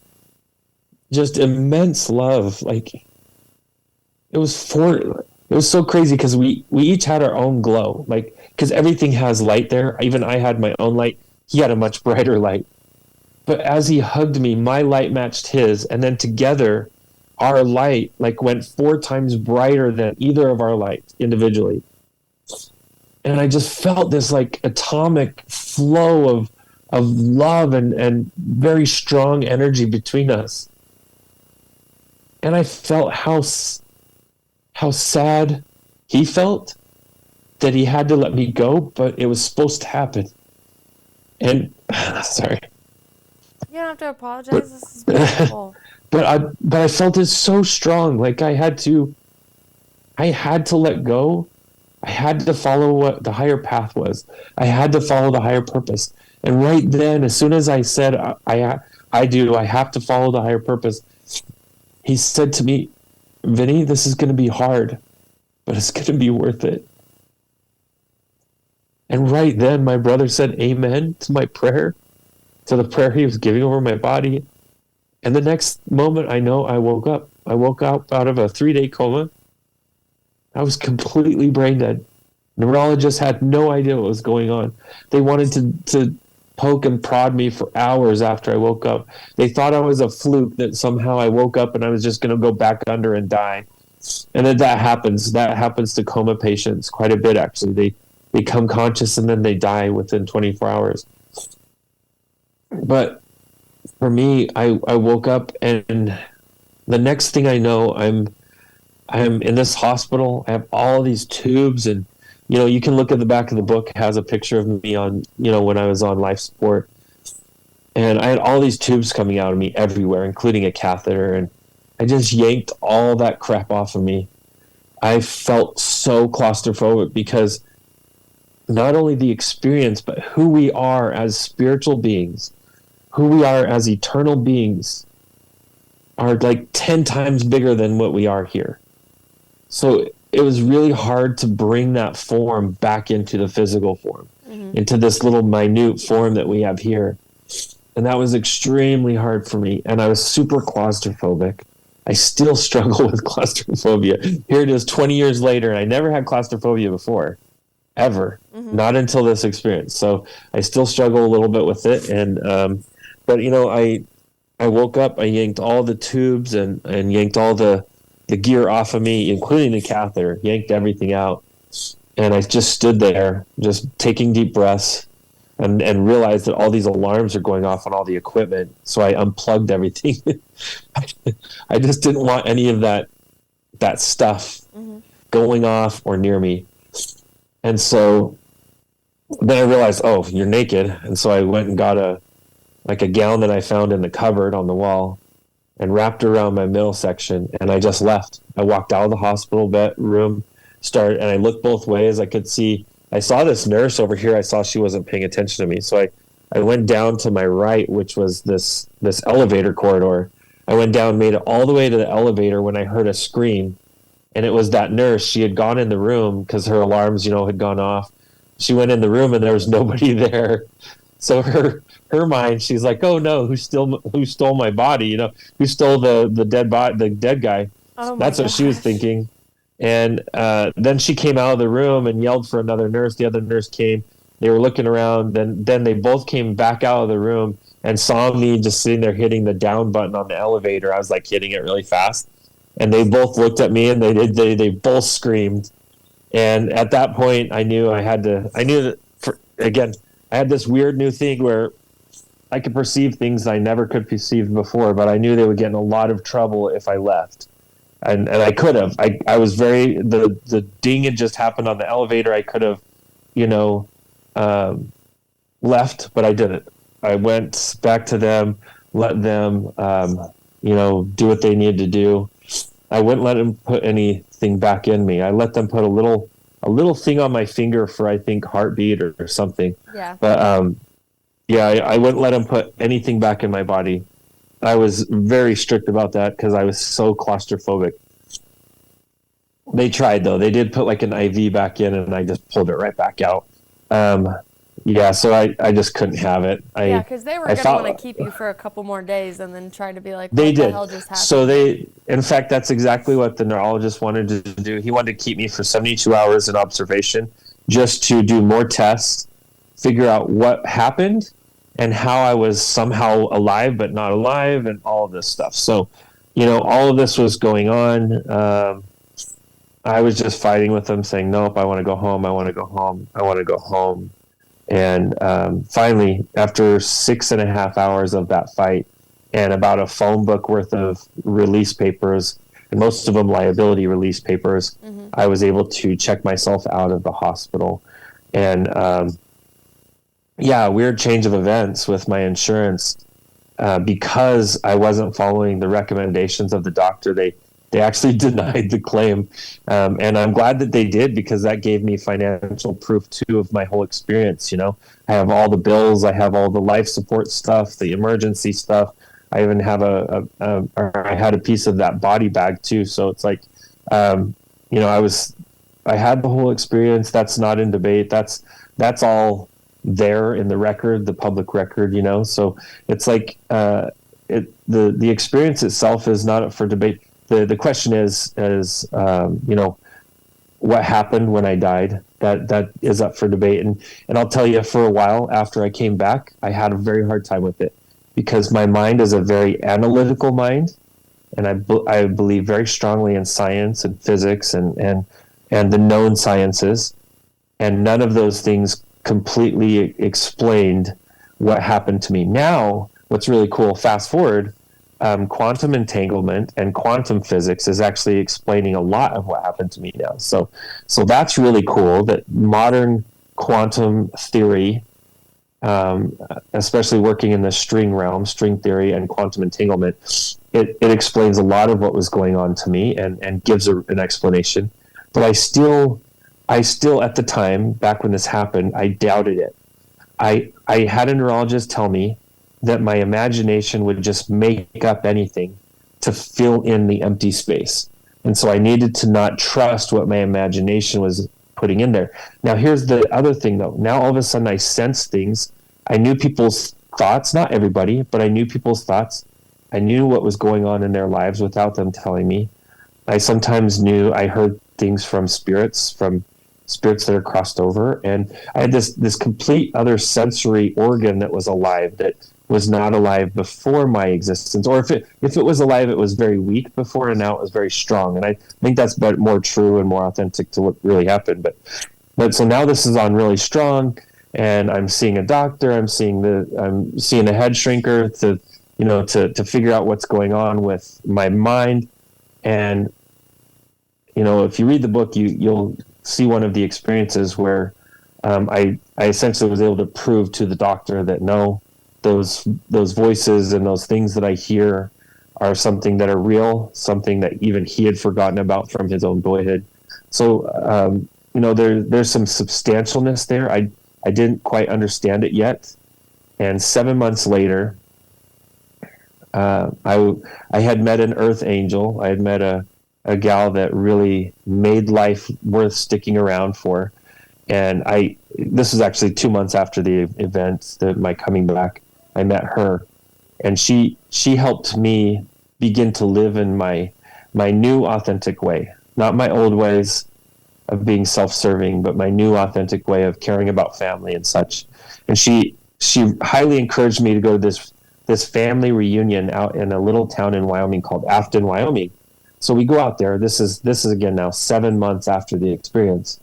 B: just immense love. Like, it was so crazy because we each had our own glow, like, because everything has light there. Even I had my own light. He had a much brighter light. But as he hugged me, my light matched his, and then together our light like went 4 times brighter than either of our lights individually. And I just felt this like atomic flow of love and very strong energy between us. And I felt how sad he felt that he had to let me go, but it was supposed to happen. And sorry.
A: You don't have to apologize. This is beautiful.
B: But I felt it so strong. Like I had to let go. I had to follow what the higher path was. I had to follow the higher purpose. And right then, as soon as I said, I have to follow the higher purpose, he said to me, Vinney, this is going to be hard, but it's going to be worth it. And right then, my brother said amen to my prayer, to the prayer he was giving over my body. And the next moment, I know I woke up. I woke up out of a 3-day coma. I was completely brain dead. Neurologists had no idea what was going on. They wanted to poke and prod me for hours after I woke up. They thought I was a fluke, that somehow I woke up and I was just going to go back under and die. And then that happens. That happens to coma patients quite a bit, actually. They become conscious and then they die within 24 hours. But for me, I woke up, and the next thing I know, I'm in this hospital. I have all these tubes, and you can look at the back of the book. It has a picture of me on, when I was on life support. And I had all these tubes coming out of me everywhere, including a catheter. And I just yanked all that crap off of me. I felt so claustrophobic because not only the experience, but who we are as spiritual beings, who we are as eternal beings, are like 10 times bigger than what we are here. So it was really hard to bring that form back into the physical form, into this little minute form that we have here. And that was extremely hard for me. And I was super claustrophobic. I still struggle with claustrophobia. Here it is 20 years later, and I never had claustrophobia before, ever. Not until this experience. So I still struggle a little bit with it. And, but I woke up, I yanked all the tubes and yanked all the gear off of me, including the catheter, yanked everything out. And I just stood there, just taking deep breaths, and realized that all these alarms are going off on all the equipment. So I unplugged everything. I just didn't want any of that stuff going off or near me. And so then I realized, oh, you're naked. And so I went and got a gown that I found in the cupboard on the wall and wrapped around my middle section, and I just left. I walked out of the hospital bedroom, and I looked both ways. I saw this nurse over here. I saw she wasn't paying attention to me. So I went down to my right, which was this elevator corridor. I went down, made it all the way to the elevator when I heard a scream, and it was that nurse. She had gone in the room because her alarms, had gone off. She went in the room and there was nobody there. So her mind, she's like, "Oh no, who stole my body? Who stole the dead guy?"
A: Oh my
B: That's what she was
A: gosh.
B: thinking. And then she came out of the room and yelled for another nurse. The other nurse came. They were looking around. Then they both came back out of the room and saw me just sitting there hitting the down button on the elevator. I was like hitting it really fast. And they both looked at me and they both screamed. And at that point, I knew that, again, I had this weird new thing where I could perceive things I never could perceive before, but I knew they would get in a lot of trouble if I left. And I could have. I was the ding had just happened on the elevator. I could have, left, but I didn't. I went back to them, let them, do what they needed to do. I wouldn't let them put anything back in me. I let them put a little thing on my finger for, I think, heartbeat or something.
A: Yeah.
B: But I wouldn't let them put anything back in my body. I was very strict about that because I was so claustrophobic. They tried, though. They did put like an IV back in, and I just pulled it right back out. So I just couldn't have it.
A: Because they were going to want to keep you for a couple more days and then try to be like, what
B: the
A: hell just happened?
B: So in fact, that's exactly what the neurologist wanted to do. He wanted to keep me for 72 hours in observation just to do more tests, figure out what happened and how I was somehow alive but not alive and all of this stuff. So, all of this was going on. I was just fighting with them saying, nope, I want to go home. I want to go home. I want to go home. And finally, after 6.5 hours of that fight and about a phone book worth of release papers, and most of them liability release papers, I was able to check myself out of the hospital. And weird change of events with my insurance because I wasn't following the recommendations of the doctor. They actually denied the claim. And I'm glad that they did because that gave me financial proof too of my whole experience. I have all the bills, I have all the life support stuff, the emergency stuff. I even have I had a piece of that body bag too. So it's like, I had the whole experience. That's not in debate. That's all there in the record, the public record, so it's like, the experience itself is not up for debate. The question is what happened when I died? That is up for debate. And I'll tell you, for a while after I came back, I had a very hard time with it because my mind is a very analytical mind. And I believe very strongly in science and physics and the known sciences. And none of those things completely explained what happened to me. Now, what's really cool, fast forward, quantum entanglement and quantum physics is actually explaining a lot of what happened to me now. So that's really cool that modern quantum theory, especially working in the string realm, string theory and quantum entanglement, it explains a lot of what was going on to me and gives an explanation. But I still at the time, back when this happened, I doubted it. I had a neurologist tell me that my imagination would just make up anything to fill in the empty space. And so I needed to not trust what my imagination was putting in there. Now, here's the other thing, though. Now, all of a sudden, I sense things. I knew people's thoughts, not everybody, but I knew people's thoughts. I knew what was going on in their lives without them telling me. I sometimes I heard things from spirits that are crossed over. And I had this complete other sensory organ that was alive that was not alive before my existence, or if it was alive, it was very weak before, and now it was very strong. And I think that's more true and more authentic to what really happened. But so now this is on really strong, and I'm seeing a doctor. I'm seeing a head shrinker to figure out what's going on with my mind. And if you read the book, you'll see one of the experiences where I essentially was able to prove to the doctor that no. Those voices and those things that I hear are something that are real, something that even he had forgotten about from his own boyhood. So, there's some substantialness there. I didn't quite understand it yet. And 7 months later, I had met an earth angel. I had met a gal that really made life worth sticking around for. And this was actually 2 months after the event, my coming back. I met her, and she helped me begin to live in my new authentic way. not my old ways of being self-serving, but my new authentic way of caring about family and such. And she highly encouraged me to go to this family reunion out in a little town in Wyoming called Afton, Wyoming. So we go out there. This is again now 7 months after the experience,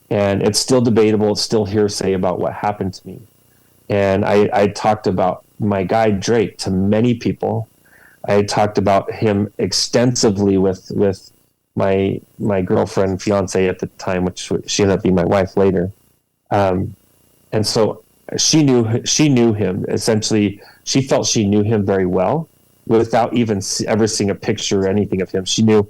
B: and it's still debatable. It's still hearsay about what happened to me. And I talked about my guide Drake to many people. I talked about him extensively with my girlfriend, fiance at the time, which she ended up being my wife later. And so she knew him. Essentially, she felt she knew him very well without even ever seeing a picture or anything of him. She knew,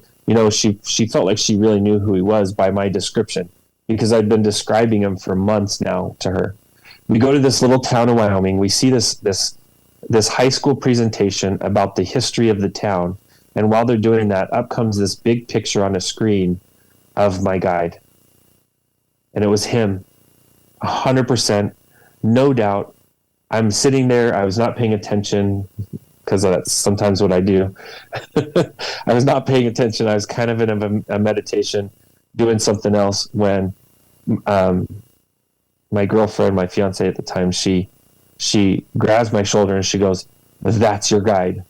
B: she felt like she really knew who he was by my description, because I'd been describing him for months now to her. We go to this little town in Wyoming. We see this high school presentation about the history of the town. And while they're doing that, up comes this big picture on a screen of my guide. And it was him, 100%, no doubt. I'm sitting there. I was not paying attention, because that's sometimes what I do. I was not paying attention. I was kind of in a meditation, doing something else, when my girlfriend, my fiance at the time, she grabs my shoulder and she goes, "That's your guide."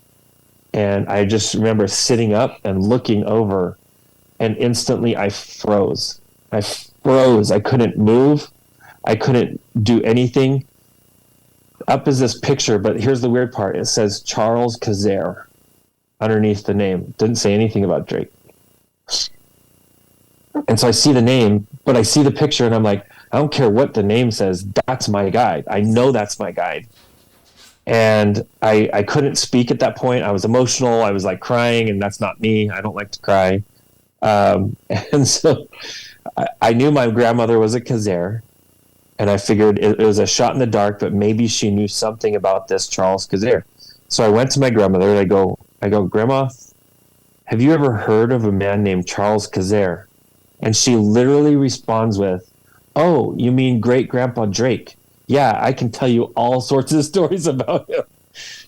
B: And I just remember sitting up and looking over, and instantly I froze. I couldn't move. I couldn't do anything. Up is this picture, but here's the weird part. It says Charles Kazare underneath the name. Didn't say anything about Drake. And so I see the name, but I see the picture, and I'm like, I don't care what the name says. That's my guide. I know that's my guide. And I couldn't speak at that point. I was emotional. I was like crying, and that's not me. I don't like to cry. And so I knew my grandmother was a Kazare, and I figured it was a shot in the dark, but maybe she knew something about this Charles Kazare. So I went to my grandmother, and I go, "Grandma, have you ever heard of a man named Charles Kazare?" And she literally responds with, "Oh, you mean great grandpa Drake? Yeah, I can tell you all sorts of stories about him."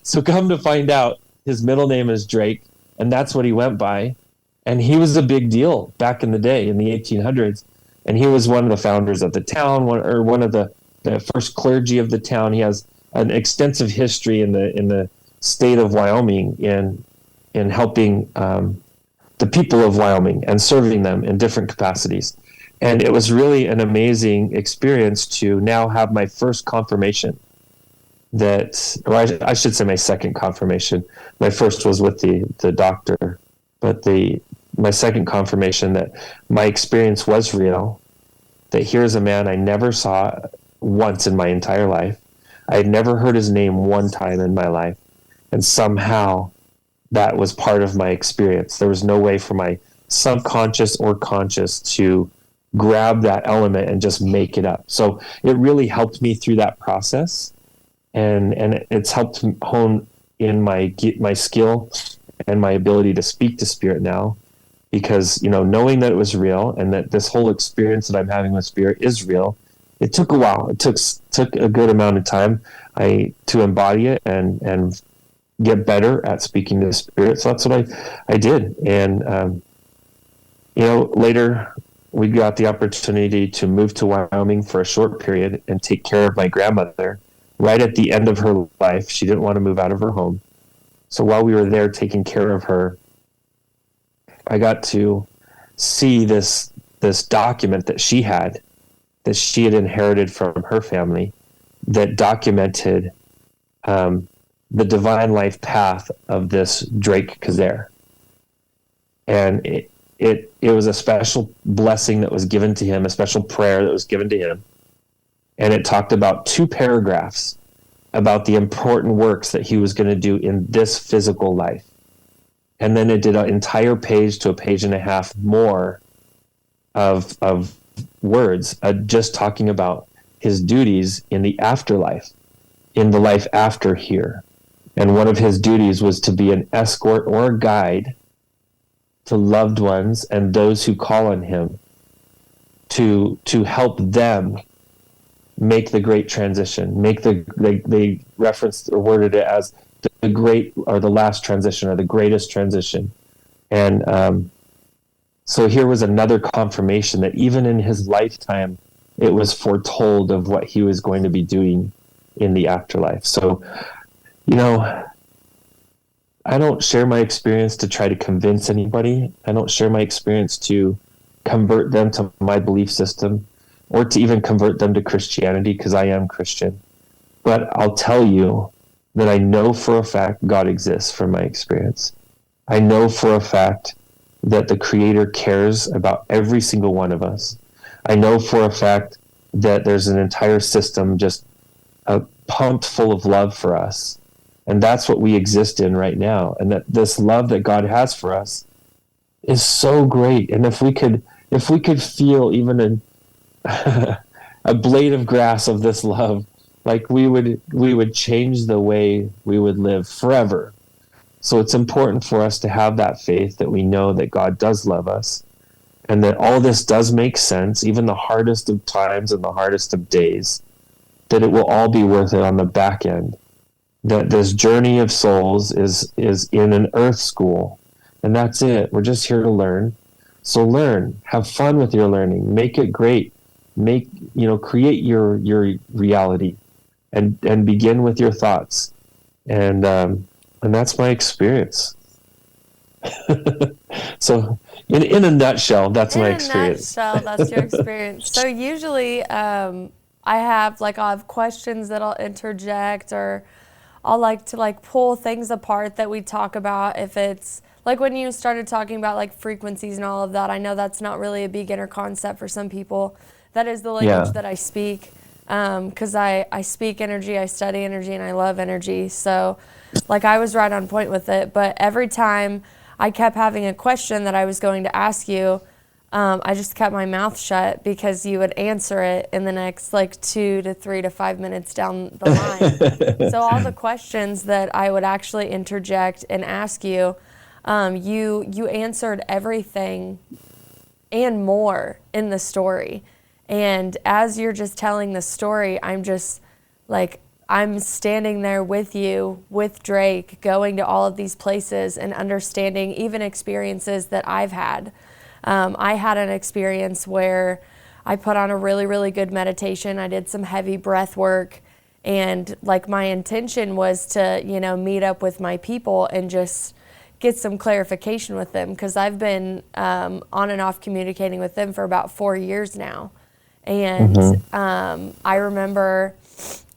B: So come to find out, his middle name is Drake, and that's what he went by. And he was a big deal back in the day, in the 1800s. And he was one of the founders of the town, one of the first clergy of the town. He has an extensive history in the state of Wyoming in helping the people of Wyoming and serving them in different capacities. And it was really an amazing experience to now have my first confirmation I should say my second confirmation. My first was with the doctor, but my second confirmation that my experience was real, that here's a man I never saw once in my entire life. I had never heard his name one time in my life. And somehow that was part of my experience. There was no way for my subconscious or conscious to grab that element and just make it up. So it really helped me through that process, and it's helped hone in my skill and my ability to speak to spirit now, because knowing that it was real and that this whole experience that I'm having with spirit is real. It took a while. It took a good amount of time to embody it and get better at speaking to the spirit. So that's what I did. And later we got the opportunity to move to Wyoming for a short period and take care of my grandmother right at the end of her life. She didn't want to move out of her home. So while we were there taking care of her, I got to see this document that she had inherited from her family, that documented the divine life path of this Drake Kazare. And it was a special blessing that was given to him, a special prayer that was given to him. And it talked about 2 paragraphs about the important works that he was going to do in this physical life. And then it did an entire page to a page and a half more of words, just talking about his duties in the afterlife, in the life after here. And one of his duties was to be an escort or a guide to loved ones and those who call on him to help them make the great transition, they referenced or worded it as the great or the last transition or the greatest transition. And So here was another confirmation that even in his lifetime, it was foretold of what he was going to be doing in the afterlife. So, you know, I don't share my experience to try to convince anybody. I don't share my experience to convert them to my belief system or to even convert them to Christianity, because I am Christian. But I'll tell you that I know for a fact God exists from my experience. I know for a fact that the Creator cares about every single one of us. I know for a fact that there's an entire system just pumped full of love for us. And that's what we exist in right now. And that this love that God has for us is so great. And if we could feel even a blade of grass of this love, like we would change the way we would live forever. So it's important for us to have that faith that we know that God does love us and that all this does make sense, even the hardest of times and the hardest of days, that it will all be worth it on the back end. That this journey of souls is in an earth school, and that's it. We're just here to learn. So learn, have fun with your learning, make it great, create your reality, and begin with your thoughts, and that's my experience. So in a nutshell, that's my experience.
A: In a nutshell, that's your experience. So usually I'll have questions that I'll interject, or I'll like to pull things apart that we talk about. If it's like when you started talking about like frequencies and all of that, I know that's not really a beginner concept for some people. That is the language that I speak, because I speak energy, I study energy, and I love energy. So like I was right on point with it. But every time I kept having a question that I was going to ask you, I just kept my mouth shut because you would answer it in the next 2 to 3 to 5 minutes down the line. So all the questions that I would actually interject and ask you, you answered everything and more in the story. And as you're just telling the story, I'm just I'm standing there with you, with Drake, going to all of these places and understanding even experiences that I've had. I had an experience where I put on a really, really good meditation. I did some heavy breath work, and my intention was to, meet up with my people and just get some clarification with them, because I've been on and off communicating with them for about 4 years now. And I remember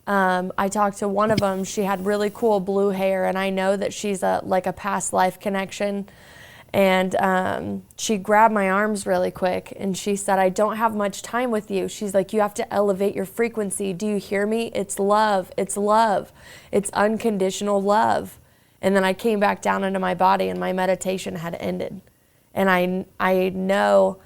A: I talked to one of them. She had really cool blue hair, and I know that she's a past life connection. And she grabbed my arms really quick, and she said, I don't have much time with you. She's like, you have to elevate your frequency. Do you hear me? It's love. It's love. It's unconditional love. And then I came back down into my body, and my meditation had ended. And I know,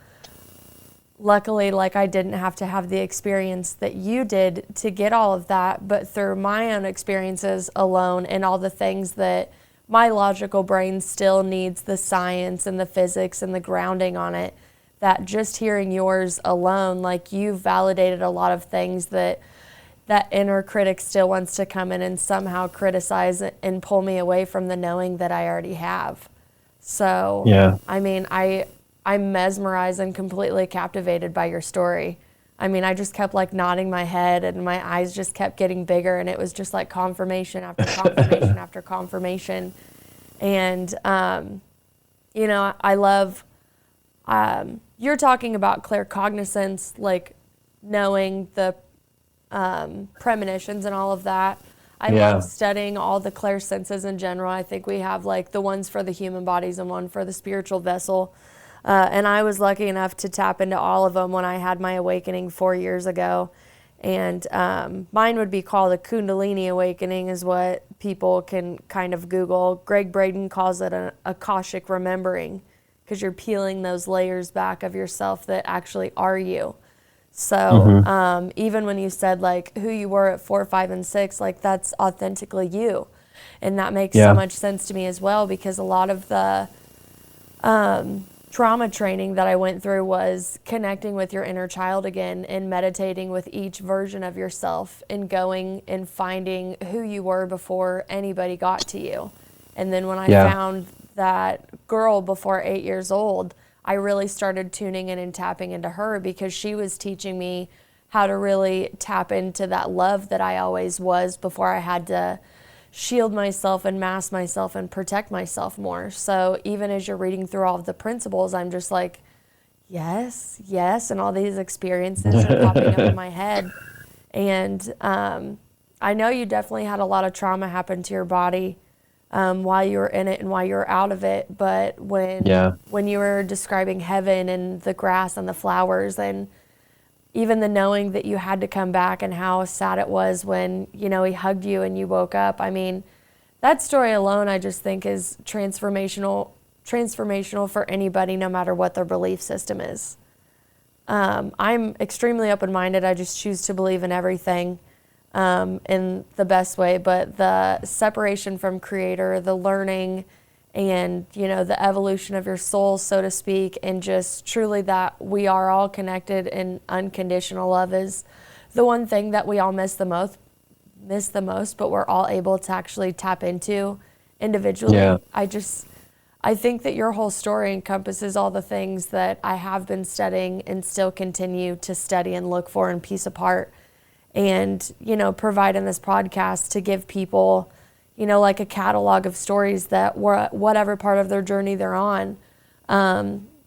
A: luckily, I didn't have to have the experience that you did to get all of that, but through my own experiences alone and all the things that my logical brain still needs the science and the physics and the grounding on it, that just hearing yours alone, you've validated a lot of things that inner critic still wants to come in and somehow criticize and pull me away from the knowing that I already have. So, yeah. I mean, I'm mesmerized and completely captivated by your story. I mean, I just kept nodding my head, and my eyes just kept getting bigger, and it was just confirmation after confirmation after confirmation. And, I love, you're talking about claircognizance, knowing the premonitions and all of that. I love studying all the clairsenses in general. I think we have the ones for the human bodies and one for the spiritual vessel. And I was lucky enough to tap into all of them when I had my awakening 4 years ago. And mine would be called a Kundalini awakening, is what people can kind of Google. Greg Braden calls it an Akashic remembering, because you're peeling those layers back of yourself that actually are you. So even when you said who you were at 4, 5, and 6, that's authentically you. And that makes so much sense to me as well, because a lot of the trauma training that I went through was connecting with your inner child again and meditating with each version of yourself and going and finding who you were before anybody got to you. And then when I found that girl before 8 years old, I really started tuning in and tapping into her, because she was teaching me how to really tap into that love that I always was before I had to shield myself and mask myself and protect myself more. So even as you're reading through all of the principles, I'm just like, yes, yes, and all these experiences are popping up in my head. And I know you definitely had a lot of trauma happen to your body while you were in it and while you were out of it. But when you were describing heaven and the grass and the flowers, and even the knowing that you had to come back, and how sad it was when, you know, he hugged you and you woke up. I mean, that story alone, I just think is transformational for anybody, no matter what their belief system is. I'm extremely open-minded. I just choose to believe in everything in the best way. But the separation from Creator, the learning, and, you know, the evolution of your soul, so to speak, and just truly that we are all connected in unconditional love is the one thing that we all miss the most, but we're all able to actually tap into individually.
B: Yeah.
A: I think that your whole story encompasses all the things that I have been studying and still continue to study and look for and piece apart, and, you know, provide in this podcast to give people, you know, like a catalog of stories that whatever part of their journey they're on,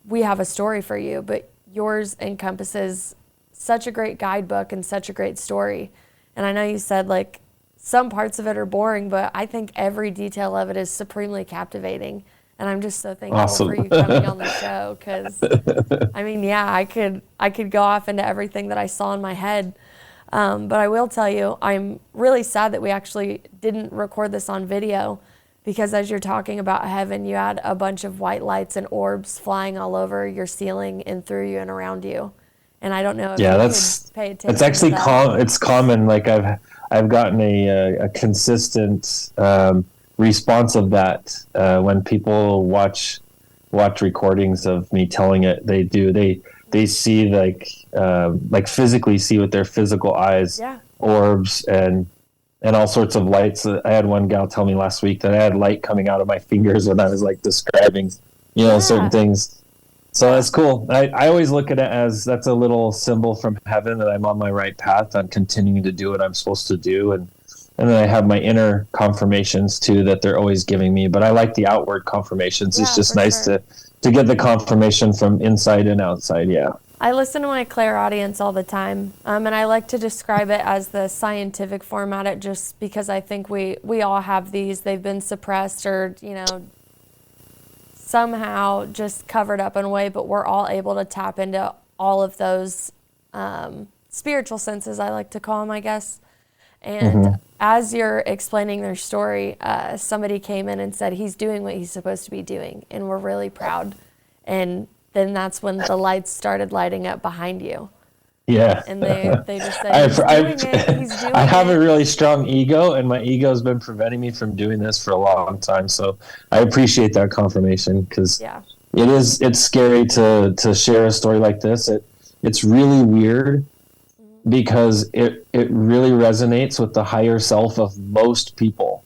A: we have a story for you. But yours encompasses such a great guidebook and such a great story. And I know you said, like, some parts of it are boring, but I think every detail of it is supremely captivating. And I'm just so thankful for you coming on the show, because, I mean, yeah, I could go off into everything that I saw in my head. But I will tell you, I'm really sad that we actually didn't record this on video, because as you're talking about heaven, you had a bunch of white lights and orbs flying all over your ceiling and through you and around you. And I don't know if you could pay attention.
B: It's actually it's common. Like I've gotten a consistent response of that when people watch recordings of me telling it. They see like physically see with their physical eyes, orbs and all sorts of lights. I had one gal tell me last week that I had light coming out of my fingers when I was like describing, you know, certain things. So that's cool. I always look at it as that's a little symbol from heaven that I'm on my right path. I'm continuing to do what I'm supposed to do. And then I have my inner confirmations too that they're always giving me. But I like the outward confirmations. It's just nice to get the confirmation from inside and outside. Yeah.
A: I listen to my clairaudience all the time. And I like to describe it as the scientific format, just because I think we all have these. They've been suppressed or, you know, somehow just covered up in a way, but we're all able to tap into all of those spiritual senses, I like to call them, I guess. And as you're explaining their story, somebody came in and said, he's doing what he's supposed to be doing, and we're really proud. And then that's when the lights started lighting up behind you.
B: Yeah.
A: And they just said, he's doing it.
B: I have a really strong ego, and my ego has been preventing me from doing this for a long time. So I appreciate that confirmation, because it's scary to share a story like this. It's really weird, because it really resonates with the higher self of most people.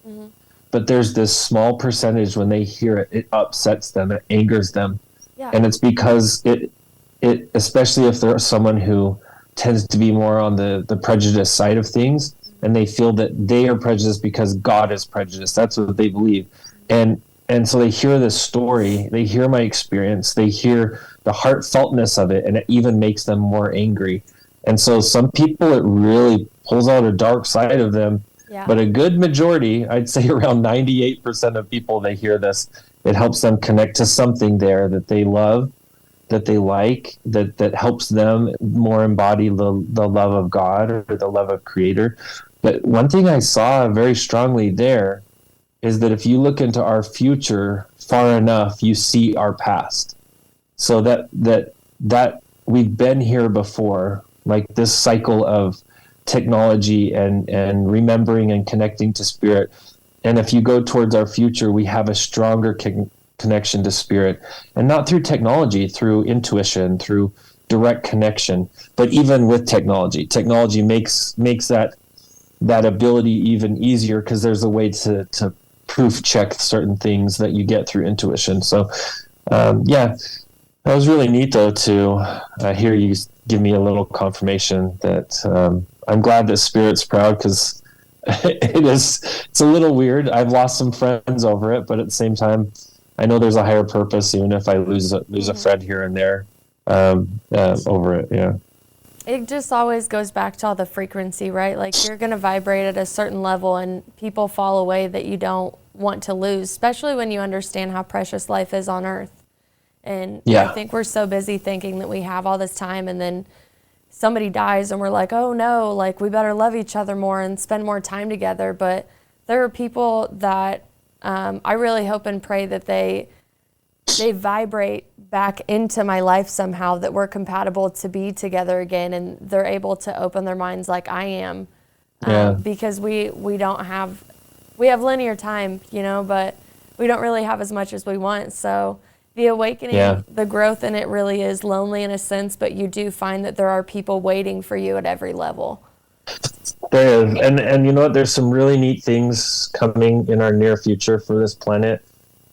B: But there's this small percentage, when they hear it, it upsets them, it angers them. Yeah. And it's because it especially if there's someone who tends to be more on the prejudice side of things, and they feel that they are prejudiced because God is prejudiced. That's what they believe. And so they hear this story, they hear my experience, they hear the heartfeltness of it, and it even makes them more angry. And so some people, it really pulls out a dark side of them. Yeah. But a good majority, I'd say around 98% of people, they hear this, it helps them connect to something there that they love, that they like, that helps them more embody the love of God or the love of Creator. But one thing I saw very strongly there is that if you look into our future far enough, you see our past. So that we've been here before, like this cycle of technology and remembering and connecting to Spirit. And if you go towards our future, we have a stronger connection to Spirit, and not through technology, through intuition, through direct connection. But even with technology makes that ability even easier, because there's a way to proof check certain things that you get through intuition. So That was really neat, though, to hear you give me a little confirmation that I'm glad that Spirit's proud, because it's a little weird. I've lost some friends over it, but at the same time, I know there's a higher purpose, even if I lose a friend here and there over it. Yeah.
A: It just always goes back to all the frequency, right? Like, you're going to vibrate at a certain level, and people fall away that you don't want to lose, especially when you understand how precious life is on earth. And I think we're so busy thinking that we have all this time, and then somebody dies and we're like, oh no, like, we better love each other more and spend more time together. But there are people that I really hope and pray that they vibrate back into my life somehow, that we're compatible to be together again, and they're able to open their minds like I am. Because we have linear time, but we don't really have as much as we want. So the awakening, the growth in it really is lonely in a sense, but you do find that there are people waiting for you at every level.
B: There is. And you know what? There's some really neat things coming in our near future for this planet,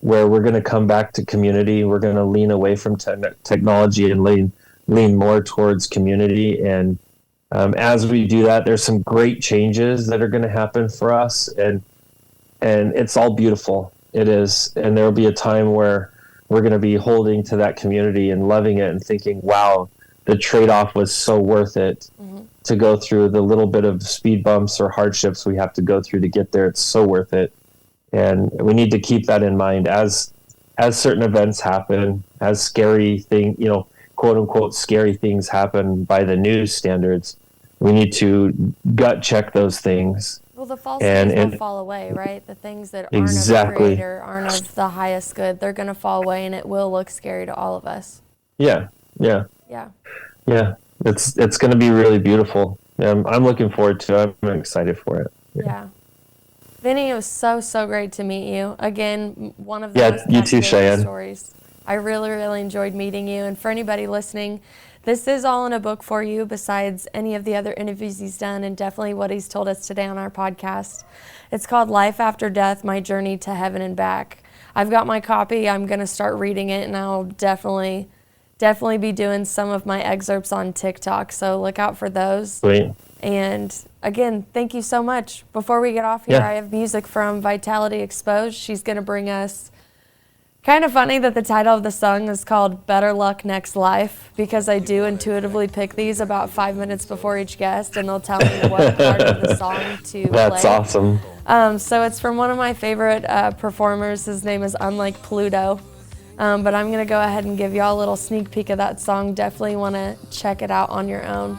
B: where we're going to come back to community. We're going to lean away from technology and lean more towards community. And as we do that, there's some great changes that are going to happen for us. And it's all beautiful. It is. And there will be a time where we're going to be holding to that community and loving it and thinking, wow, the trade-off was so worth it to go through the little bit of speed bumps or hardships we have to go through to get there. It's so worth it. And we need to keep that in mind as certain events happen, as scary quote unquote, scary things happen by the news standards. We need to gut check those things.
A: Well, the false things will fall away, right? The things that aren't of the Creator, aren't of the highest good, they're going to fall away, and it will look scary to all of us.
B: Yeah. It's going to be really beautiful. I'm looking forward to it. I'm excited for it.
A: Yeah. Vinney, it was so great to meet you. Again, one of the most
B: you too, Cheyenne.
A: stories. I really enjoyed meeting you. And for anybody listening, this is all in a book for you, besides any of the other interviews he's done, and definitely what he's told us today on our podcast. It's called Life After Death, My Journey to Heaven and Back. I've got my copy. I'm going to start reading it, and I'll definitely be doing some of my excerpts on TikTok, so look out for those.
B: Sweet.
A: And again, thank you so much. Before we get off here, I have music from Vitality Exposed. She's going to bring us, kind of funny that the title of the song is called Better Luck Next Life, because I do intuitively pick these about 5 minutes before each guest, and they'll tell me what part of the song to
B: That's
A: play.
B: awesome.
A: So it's from one of my favorite performers. His name is Unlike Pluto. But I'm going to go ahead and give y'all a little sneak peek of that song. Definitely want to check it out on your own.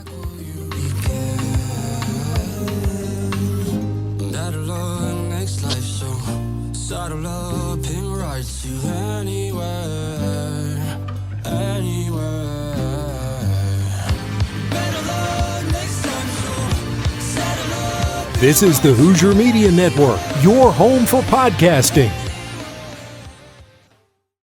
C: Saddle up and ride to anywhere.
D: This is the Hoosier Media Network, your home for podcasting.